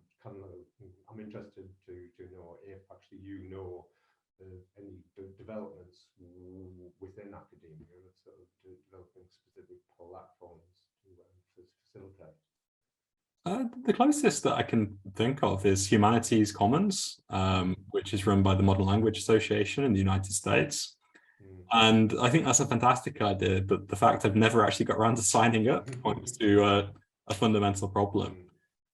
interested to know if actually you know any developments within academia of sort of developing specific platforms to facilitate. The closest that I can think of is Humanities Commons, which is run by the Modern Language Association in the United States. And I think that's a fantastic idea, but the fact I've never actually got around to signing up points to a fundamental problem.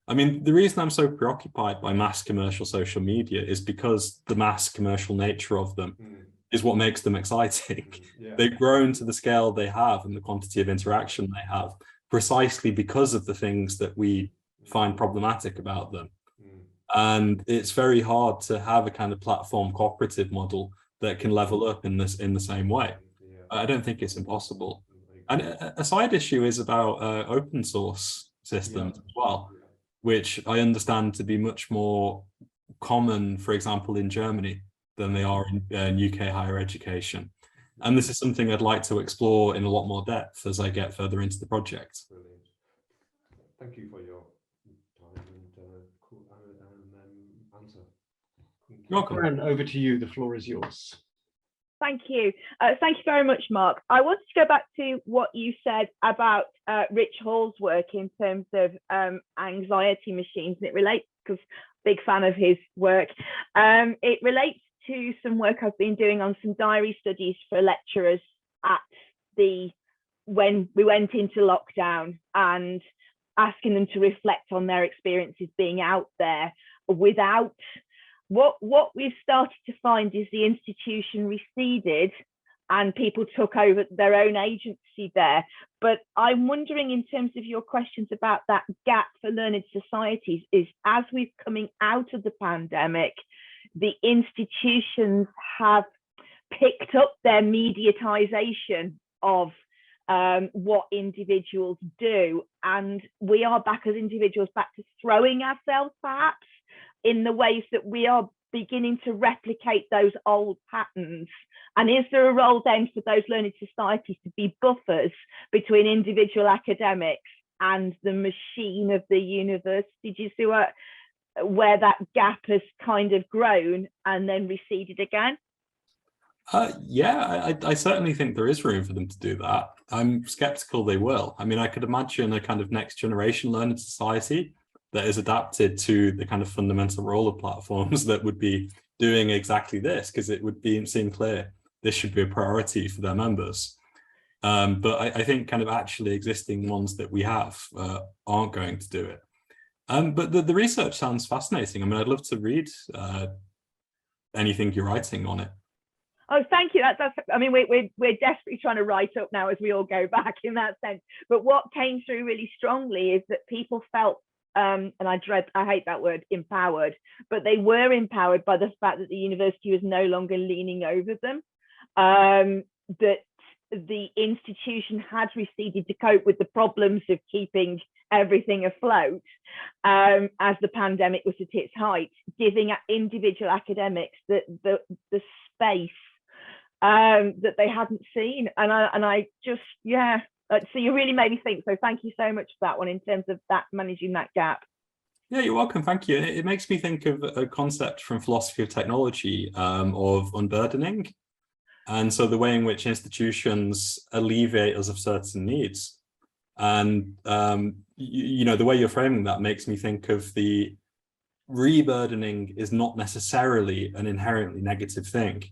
I mean, the reason I'm so preoccupied by mass commercial social media is because the mass commercial nature of them is what makes them exciting. Yeah. They've grown to the scale they have and the quantity of interaction they have precisely because of the things that we find problematic about them. And it's very hard to have a kind of platform cooperative model that can level up in the same way. I don't think it's impossible. And a side issue is about open source systems as well, which I understand to be much more common, for example, in Germany than they are in UK higher education. And this is something I'd like to explore in a lot more depth as I get further into the project. Brilliant. Thank you for your time and answer. Welcome. And over to you. The floor is yours. Thank you. Thank you very much, Mark. I wanted to go back to what you said about Rich Hall's work in terms of anxiety machines, and it relates, because big fan of his work. It relates to some work I've been doing on some diary studies for lecturers when we went into lockdown, and asking them to reflect on their experiences being out there without what we've started to find is the institution receded and people took over their own agency there. But I'm wondering, in terms of your questions about that gap for learned societies, is as we're coming out of the pandemic, the institutions have picked up their mediatization of what individuals do, and we are back as individuals back to throwing ourselves perhaps in the ways that we are beginning to replicate those old patterns. And is there a role then for those learned societies to be buffers between individual academics and the machine of the university? Do you see where that gap has kind of grown and then receded again? Yeah, I certainly think there is room for them to do that. I'm skeptical they will. I mean, I could imagine a kind of next generation learning society that is adapted to the kind of fundamental role of platforms that would be doing exactly this, because it would seem clear this should be a priority for their members. But I think kind of actually existing ones that we have aren't going to do it. But the research sounds fascinating. I mean, I'd love to read anything you're writing on it. Oh, thank you. That's I mean, we're desperately trying to write up now as we all go back in that sense. But what came through really strongly is that people felt, and I hate that word, empowered, but they were empowered by the fact that the university was no longer leaning over them, that the institution had receded to cope with the problems of keeping everything afloat as the pandemic was at its height, giving individual academics the space that they hadn't seen. And I just, yeah, so you really made me think. So thank you so much for that one in terms of that, managing that gap. Yeah, you're welcome. Thank you. It makes me think of a concept from philosophy of technology of unburdening. And so the way in which institutions alleviate us of certain needs. And, you know, the way you're framing that makes me think of the reburdening is not necessarily an inherently negative thing.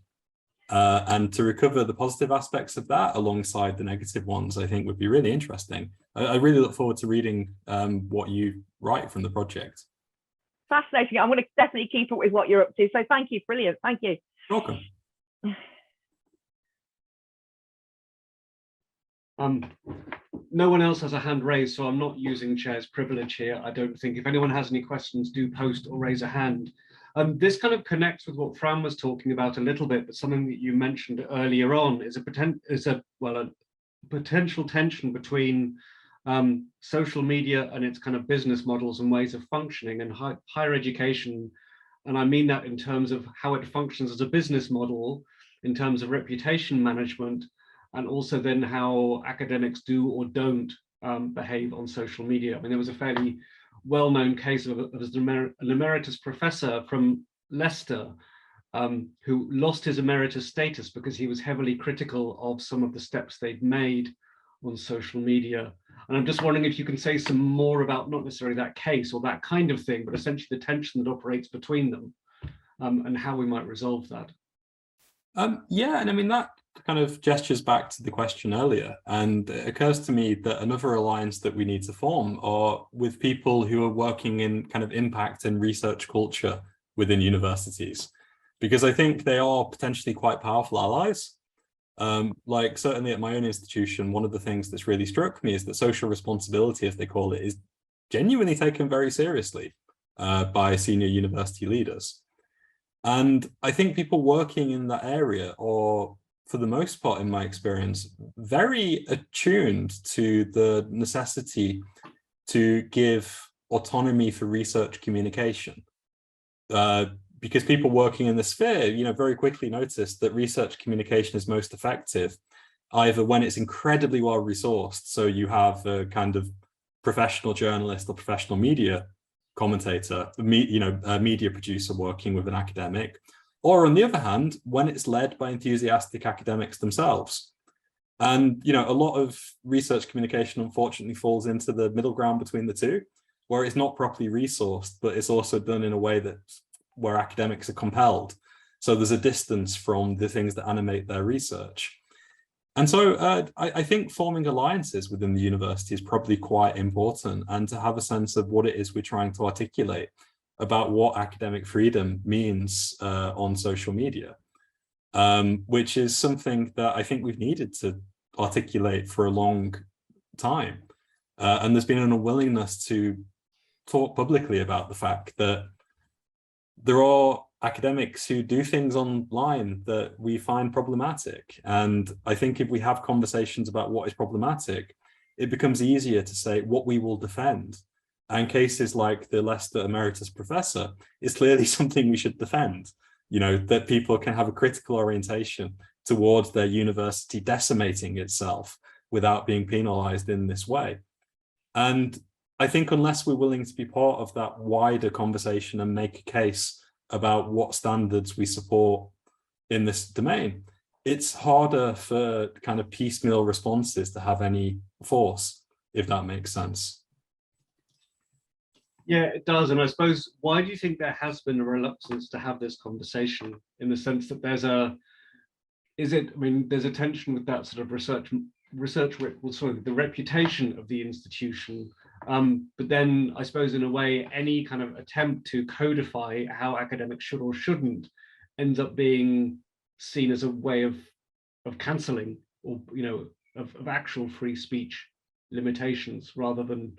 And to recover the positive aspects of that alongside the negative ones, I think would be really interesting. I really look forward to reading what you write from the project. Fascinating. I'm going to definitely keep up with what you're up to. So thank you. Brilliant. Thank you. Welcome. No one else has a hand raised, so I'm not using chair's privilege here. I don't think. If anyone has any questions, do post or raise a hand. This kind of connects with what Fran was talking about a little bit, but something that you mentioned earlier on is a potential tension between social media and its kind of business models and ways of functioning, and higher education. And I mean that in terms of how it functions as a business model, in terms of reputation management, and also then how academics do or don't behave on social media. I mean, there was a fairly well-known case of an emeritus professor from Leicester who lost his emeritus status because he was heavily critical of some of the steps they'd made on social media. And I'm just wondering if you can say some more about not necessarily that case or that kind of thing, but essentially the tension that operates between them and how we might resolve that. Yeah, and I mean, that kind of gestures back to the question earlier, and it occurs to me that another alliance that we need to form are with people who are working in kind of impact and research culture within universities, because I think they are potentially quite powerful allies. Like certainly at my own institution, one of the things that's really struck me is that social responsibility, as they call it, is genuinely taken very seriously by senior university leaders. And I think people working in that area are, for the most part, in my experience, very attuned to the necessity to give autonomy for research communication. Because people working in the sphere, you know, very quickly noticed that research communication is most effective either when it's incredibly well resourced, so you have a kind of professional journalist or professional media commentator, a media producer working with an academic, or on the other hand, when it's led by enthusiastic academics themselves. And, you know, a lot of research communication unfortunately falls into the middle ground between the two, where it's not properly resourced, but it's also done in a way that where academics are compelled So there's a distance from the things that animate their research. And so I think forming alliances within the university is probably quite important, and to have a sense of what it is we're trying to articulate about what academic freedom means on social media, which is something that I think we've needed to articulate for a long time. And there's been an unwillingness to talk publicly about the fact that there are academics who do things online that we find problematic. And I think if we have conversations about what is problematic, it becomes easier to say what we will defend. And cases like the Leicester Emeritus Professor is clearly something we should defend, you know, that people can have a critical orientation towards their university decimating itself without being penalized in this way. And I think unless we're willing to be part of that wider conversation and make a case about what standards we support in this domain, it's harder for kind of piecemeal responses to have any force, if that makes sense. Yeah, it does. And I suppose, why do you think there has been a reluctance to have this conversation, in the sense that there's a tension with that sort of the reputation of the institution, but then I suppose in a way any kind of attempt to codify how academics should or shouldn't ends up being seen as a way of cancelling, or, you know, of actual free speech limitations rather than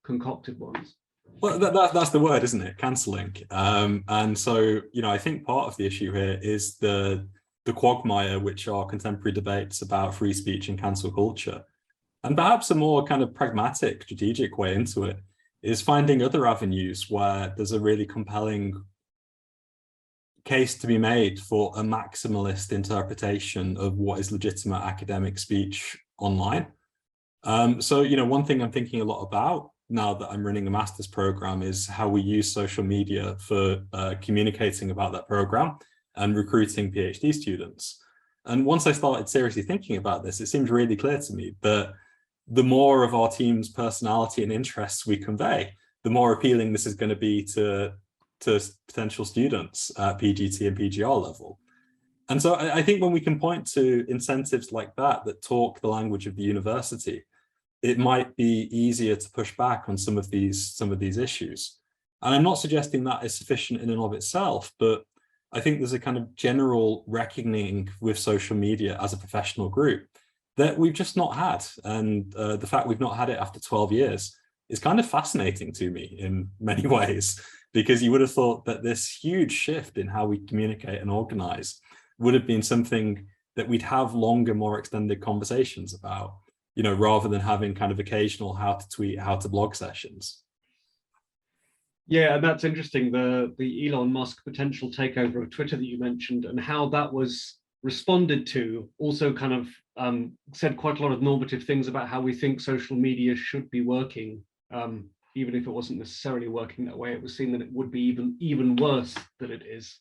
concocted ones. Well, that's the word, isn't it? Cancelling. And so, you know, I think part of the issue here is the quagmire which are contemporary debates about free speech and cancel culture. And perhaps a more kind of pragmatic, strategic way into it is finding other avenues where there's a really compelling case to be made for a maximalist interpretation of what is legitimate academic speech online. So, you know, one thing I'm thinking a lot about now that I'm running a master's program is how we use social media for communicating about that program and recruiting PhD students. And once I started seriously thinking about this, it seemed really clear to me that the more of our team's personality and interests we convey, the more appealing this is going to be to potential students at PGT and PGR level. And so I think when we can point to incentives like that talk the language of the university, it might be easier to push back on some of these issues. And I'm not suggesting that is sufficient in and of itself, but I think there's a kind of general reckoning with social media as a professional group that we've just not had. And the fact we've not had it after 12 years is kind of fascinating to me in many ways, because you would have thought that this huge shift in how we communicate and organize would have been something that we'd have longer, more extended conversations about, you know, rather than having kind of occasional how to tweet, how to blog sessions. Yeah, and that's interesting, the Elon Musk potential takeover of Twitter that you mentioned, and how that was responded to also kind of said quite a lot of normative things about how we think social media should be working, even if it wasn't necessarily working that way. It was seen that it would be even worse than it is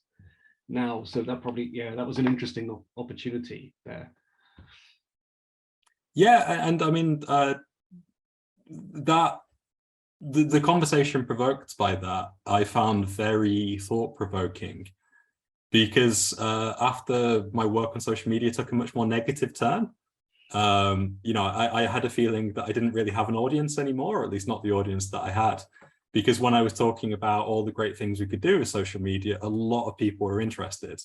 now. So that probably, yeah, that was an interesting opportunity there. Yeah, and I mean, that the conversation provoked by that, I found very thought-provoking, because after my work on social media took a much more negative turn, you know, I had a feeling that I didn't really have an audience anymore, or at least not the audience that I had, because when I was talking about all the great things we could do with social media, a lot of people were interested.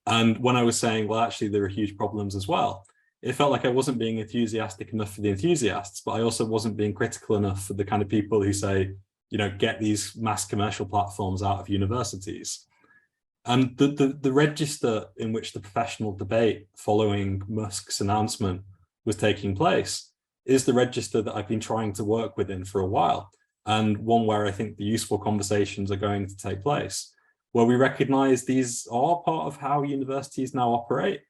And when I was saying, well, actually, there are huge problems as well, it felt like I wasn't being enthusiastic enough for the enthusiasts, but I also wasn't being critical enough for the kind of people who say, you know, get these mass commercial platforms out of universities. And the register in which the professional debate following Musk's announcement was taking place is the register that I've been trying to work within for a while, and one where I think the useful conversations are going to take place, where we recognize these are part of how universities now operate,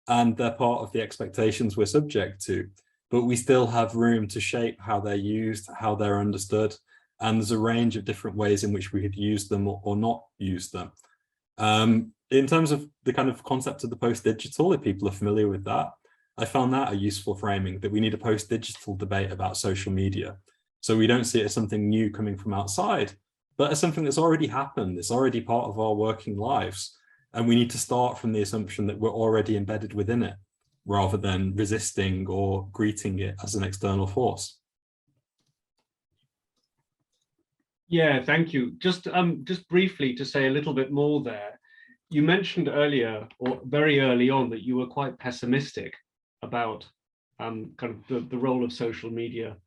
and they're part of the expectations we're subject to, but we still have room to shape how they're used, how they're understood, and there's a range of different ways in which we could use them or not use them. In terms of the kind of concept of the post-digital, if people are familiar with that, I found that a useful framing, that we need a post-digital debate about social media. So we don't see it as something new coming from outside, but as something that's already happened, it's already part of our working lives. And we need to start from the assumption that we're already embedded within it, rather than resisting or greeting it as an external force. Yeah, thank you. Just briefly to say a little bit more there. You mentioned earlier, or very early on, that you were quite pessimistic about kind of the role of social media.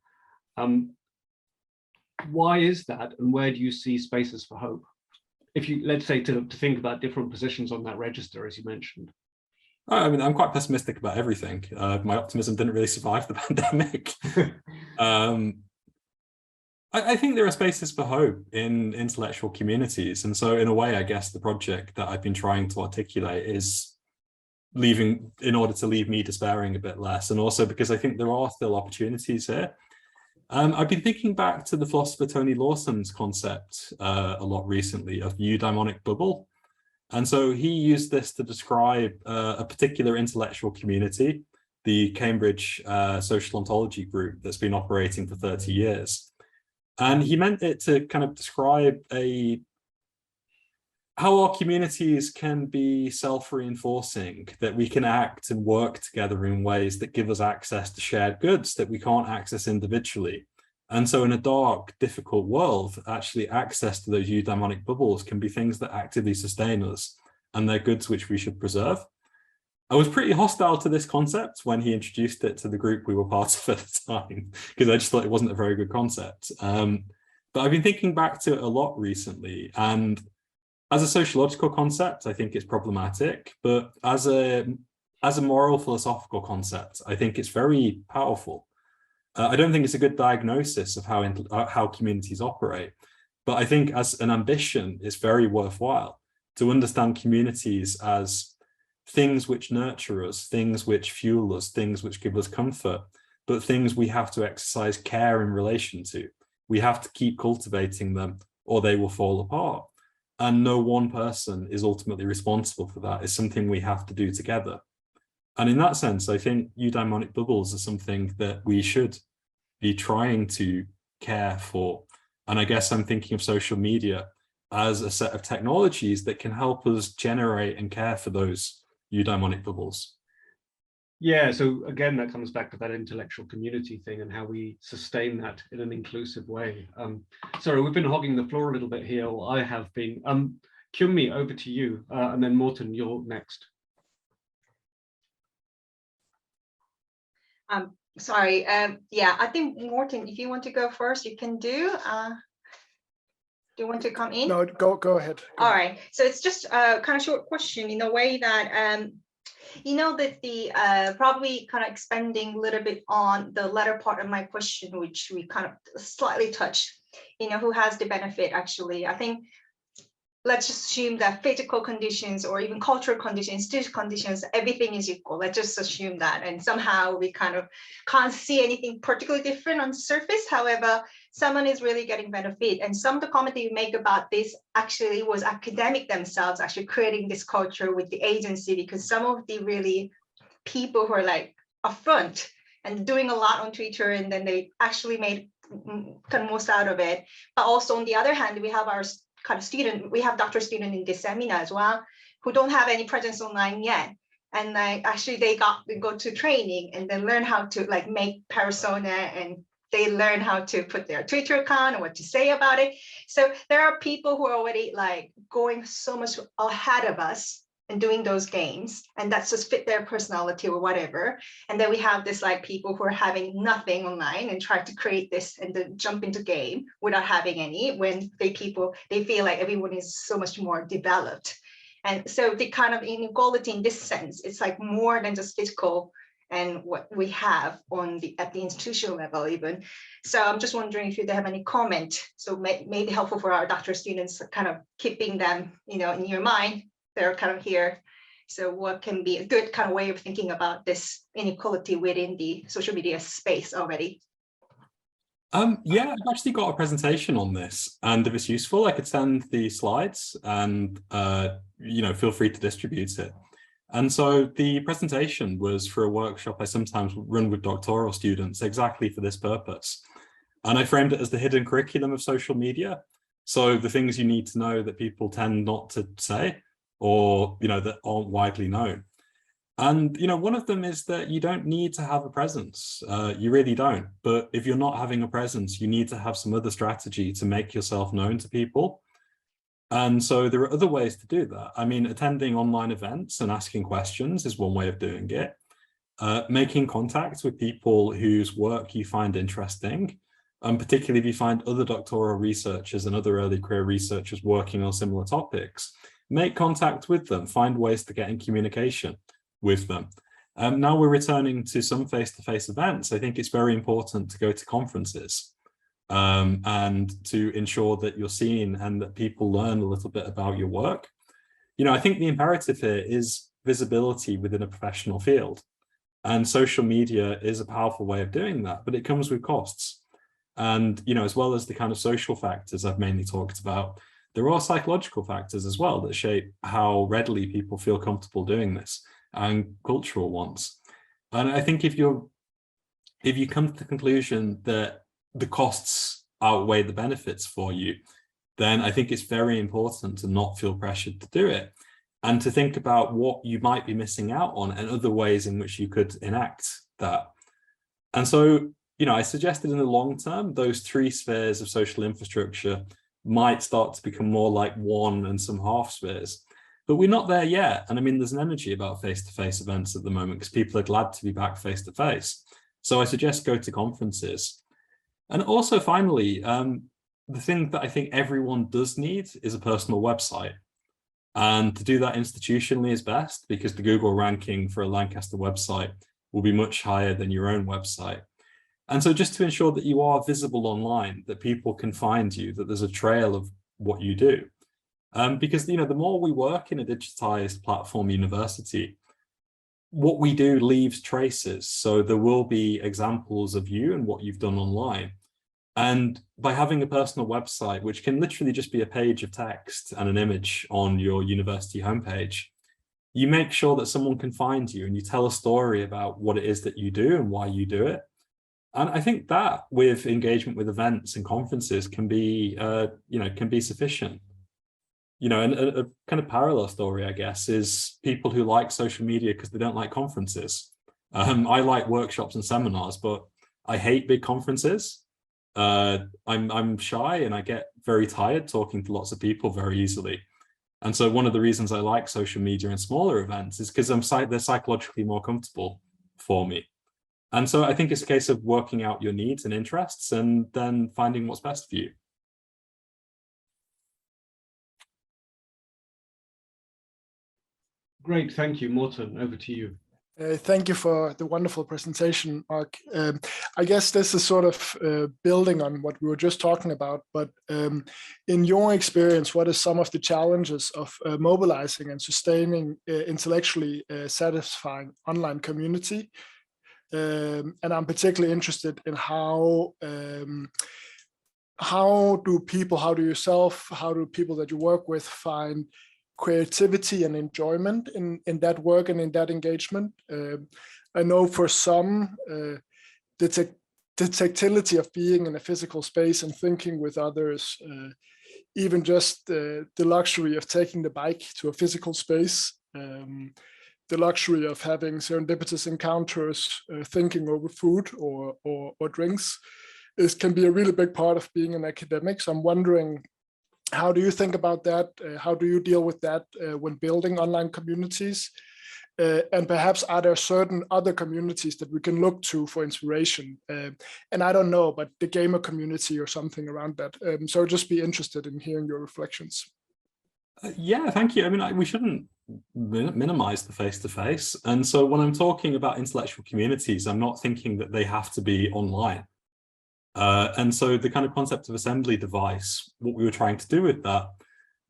Why is that, and where do you see spaces for hope? If you, let's say, to think about different positions on that register, as you mentioned. I mean, I'm quite pessimistic about everything. My optimism didn't really survive the pandemic. I think there are spaces for hope in intellectual communities. And so in a way, I guess the project that I've been trying to articulate is in order to leave me despairing a bit less. And also because I think there are still opportunities here. I've been thinking back to the philosopher Tony Lawson's concept a lot recently of the eudaimonic bubble. And so he used this to describe a particular intellectual community, the Cambridge Social Ontology Group that's been operating for 30 years. And he meant it to kind of describe how our communities can be self-reinforcing, that we can act and work together in ways that give us access to shared goods that we can't access individually. And so in a dark, difficult world, actually access to those eudaimonic bubbles can be things that actively sustain us, and they're goods which we should preserve. I was pretty hostile to this concept when he introduced it to the group we were part of at the time, because I just thought it wasn't a very good concept. But I've been thinking back to it a lot recently, and as a sociological concept, I think it's problematic, but as a moral philosophical concept, I think it's very powerful. I don't think it's a good diagnosis of how communities operate, but I think as an ambition, it's very worthwhile to understand communities as things which nurture us, things which fuel us, things which give us comfort, but things we have to exercise care in relation to. We have to keep cultivating them or they will fall apart. And no one person is ultimately responsible for that. It's something we have to do together. And in that sense, I think eudaimonic bubbles are something that we should be trying to care for. And I guess I'm thinking of social media as a set of technologies that can help us generate and care for those eudaimonic bubbles. Yeah, so again, that comes back to that intellectual community thing and how we sustain that in an inclusive way. Sorry, we've been hogging the floor a little bit here, or I have been. Kyungmi, over to you, and then Morten, you're next. Sorry, yeah, I think Morten, if you want to go first, you can do. Do you want to come in? No, go ahead. All right, so it's just a kind of short question in a way that, you know, that the probably kind of expanding a little bit on the latter part of my question, which we kind of slightly touched, you know, who has the benefit actually. I think let's just assume that physical conditions or even cultural conditions, institutional conditions, everything is equal. Let's just assume that. And somehow we kind of can't see anything particularly different on the surface. However, someone is really getting benefit. And some of the comment that you make about this actually was academic themselves actually creating this culture with the agency, because some of the really people who are like upfront and doing a lot on Twitter, and then they actually made kind of most out of it. But also on the other hand, we have our kind of student, we have doctoral student in this seminar as well, who don't have any presence online yet. And like actually they go to training and then learn how to like make persona, and they learn how to put their Twitter account and what to say about it. So there are people who are already like going so much ahead of us and doing those games, and that's just fit their personality or whatever. And then we have this like people who are having nothing online and try to create this and then jump into game without having any, when they feel like everyone is so much more developed. And so the kind of inequality in this sense, it's like more than just physical and what we have on at the institutional level even. So I'm just wondering if you have any comment. So maybe helpful for our doctoral students, kind of keeping them, you know, in your mind. They're kind of here. So what can be a good kind of way of thinking about this inequality within the social media space already? Yeah, I've actually got a presentation on this, and if it's useful, I could send the slides and, you know, feel free to distribute it. And so the presentation was for a workshop I sometimes run with doctoral students exactly for this purpose. And I framed it as the hidden curriculum of social media. So the things you need to know that people tend not to say. or, that aren't widely known. And, one of them is that you don't need to have a presence. You really don't. But if you're not having a presence, you need to have some other strategy to make yourself known to people. And so there are other ways to do that. I mean, attending online events and asking questions is one way of doing it. Making contact with people whose work you find interesting, and particularly if you find other doctoral researchers and other early career researchers working on similar topics, make contact with them, find ways to get in communication with them. Now we're returning to some face-to-face events. I think it's very important to go to conferences and to ensure that you're seen and that people learn a little bit about your work. I think the imperative here is visibility within a professional field. And social media is a powerful way of doing that, but it comes with costs. And, as well as the kind of social factors I've mainly talked about, there are psychological factors as well that shape how readily people feel comfortable doing this, and cultural ones. And I think if you come to the conclusion that the costs outweigh the benefits for you, then I think it's very important to not feel pressured to do it, and to think about what you might be missing out on and other ways in which you could enact that. And so, I suggested in the long term, those 3 spheres of social infrastructure might start to become more like 1 and some half spheres. But we're not there yet. And I mean, there's an energy about face-to-face events at the moment because people are glad to be back face-to-face. So I suggest go to conferences. And also, finally, the thing that I think everyone does need is a personal website. And to do that institutionally is best, because the Google ranking for a Lancaster website will be much higher than your own website. And so just to ensure that you are visible online, that people can find you, that there's a trail of what you do. Because, the more we work in a digitized platform university, what we do leaves traces. So there will be examples of you and what you've done online. And by having a personal website, which can literally just be a page of text and an image on your university homepage, you make sure that someone can find you and you tell a story about what it is that you do and why you do it. And I think that with engagement with events and conferences can be, can be sufficient. And a kind of parallel story, I guess, is people who like social media because they don't like conferences. I like workshops and seminars, but I hate big conferences. I'm shy and I get very tired talking to lots of people very easily. And so one of the reasons I like social media and smaller events is because they're psychologically more comfortable for me. And so I think it's a case of working out your needs and interests and then finding what's best for you. Great, thank you. Morten, over to you. Thank you for the wonderful presentation, Mark. I guess this is sort of building on what we were just talking about, but in your experience, what are some of the challenges of mobilizing and sustaining intellectually satisfying online community? And I'm particularly interested in how do people that you work with find creativity and enjoyment in that work and in that engagement. I know for some, the tactility of being in a physical space and thinking with others, even just the luxury of taking the bike to a physical space, the luxury of having serendipitous encounters, thinking over food or drinks, can be a really big part of being an academic. So I'm wondering, how do you think about that? How do you deal with that when building online communities? And perhaps are there certain other communities that we can look to for inspiration? And I don't know, but the gamer community or something around that. So I'd just be interested in hearing your reflections. Yeah, thank you. I mean, we shouldn't minimize the face-to-face. And so when I'm talking about intellectual communities, I'm not thinking that they have to be online. And so the kind of concept of assembly device, what we were trying to do with that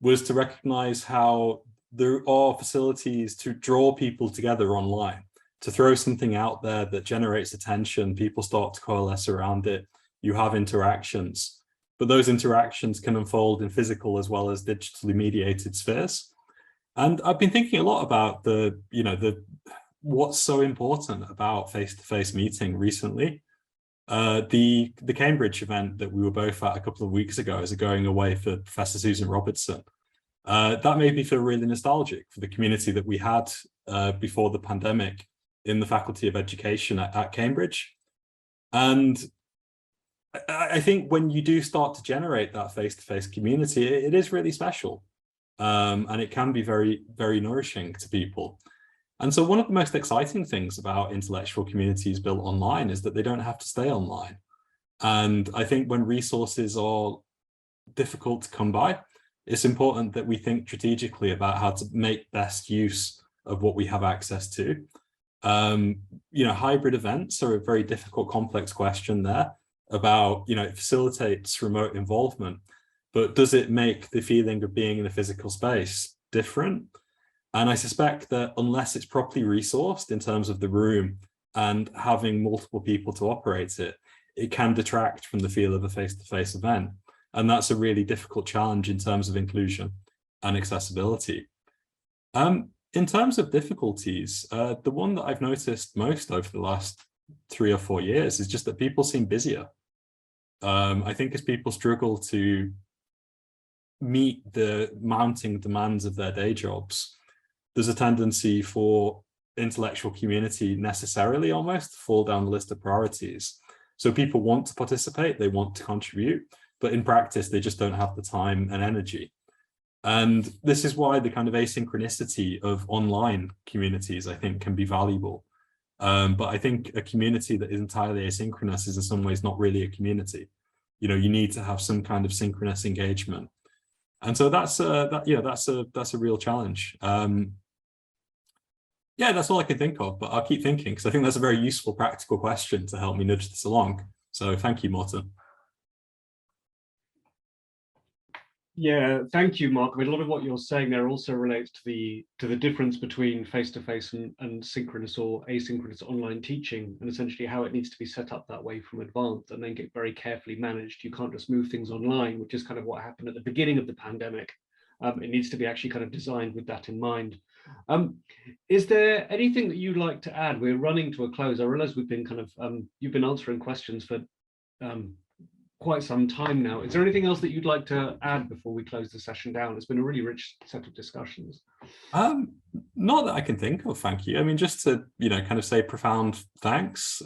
was to recognize how there are facilities to draw people together online, to throw something out there that generates attention, people start to coalesce around it, you have interactions, but those interactions can unfold in physical as well as digitally mediated spheres. And I've been thinking a lot about what's so important about face-to-face meeting recently. The Cambridge event that we were both at a couple of weeks ago is a going away for Professor Susan Robertson. That made me feel really nostalgic for the community that we had before the pandemic in the Faculty of Education at Cambridge. And I think when you do start to generate that face-to-face community, it is really special. And it can be very, very nourishing to people. And so one of the most exciting things about intellectual communities built online is that they don't have to stay online. And I think when resources are difficult to come by, it's important that we think strategically about how to make best use of what we have access to. You know, hybrid events are a very difficult, complex question there about, you know, it facilitates remote involvement, but does it make the feeling of being in a physical space different? And I suspect that unless it's properly resourced in terms of the room and having multiple people to operate it, it can detract from the feel of a face-to-face event. And that's a really difficult challenge in terms of inclusion and accessibility. In terms of difficulties, the one that I've noticed most over the last 3 or 4 years is just that people seem busier. I think as people struggle to meet the mounting demands of their day jobs, there's a tendency for intellectual community necessarily almost to fall down the list of priorities. So people want to participate, they want to contribute, but in practice, they just don't have the time and energy. And this is why the kind of asynchronicity of online communities, I think, can be valuable. But I think a community that is entirely asynchronous is in some ways not really a community. You know, you need to have some kind of synchronous engagement. And so that's a real challenge. Yeah, that's all I can think of, but I'll keep thinking because I think that's a very useful practical question to help me nudge this along. So thank you, Morten. Yeah, thank you, Mark. I mean, a lot of what you're saying there also relates to the difference between face-to-face and synchronous or asynchronous online teaching, and essentially how it needs to be set up that way from advance and then get very carefully managed. You can't just move things online, which is kind of what happened at the beginning of the pandemic. It needs to be actually kind of designed with that in mind. Is there anything that you'd like to add? We're running to a close. I realize we've been kind of, you've been answering questions for quite some time now. Is there anything else that you'd like to add before we close the session down? It's been a really rich set of discussions. Not that I can think of, thank you. I mean, just to, you know, kind of say profound thanks.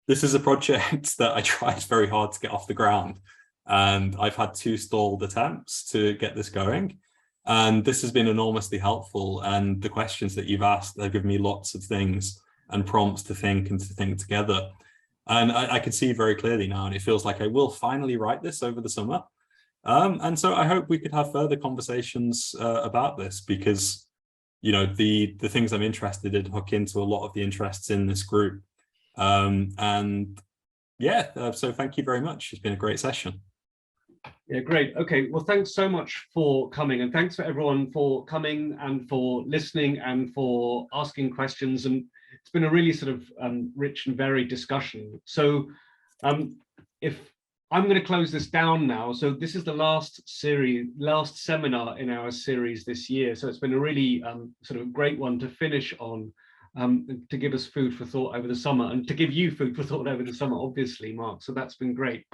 This is a project that I tried very hard to get off the ground, and I've had 2 stalled attempts to get this going. And this has been enormously helpful. And the questions that you've asked, they've given me lots of things and prompts to think and to think together. And I can see very clearly now, and it feels like I will finally write this over the summer. And so I hope we could have further conversations about this, because, you know, the things I'm interested in hook into a lot of the interests in this group. And yeah, so thank you very much. It's been a great session. Yeah, great. Okay, well, thanks so much for coming, and thanks for everyone for coming and for listening and for asking questions. And it's been a really sort of rich and varied discussion. So if I'm going to close this down now. So this is the last seminar in our series this year. So it's been a really sort of great one to finish on, to give us food for thought over the summer, and to give you food for thought over the summer, obviously, Mark. So that's been great.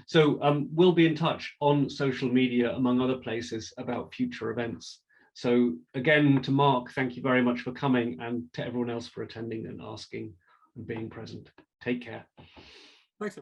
So we'll be in touch on social media, among other places, about future events. So again, to Mark, thank you very much for coming, and to everyone else for attending and asking and being present. Take care.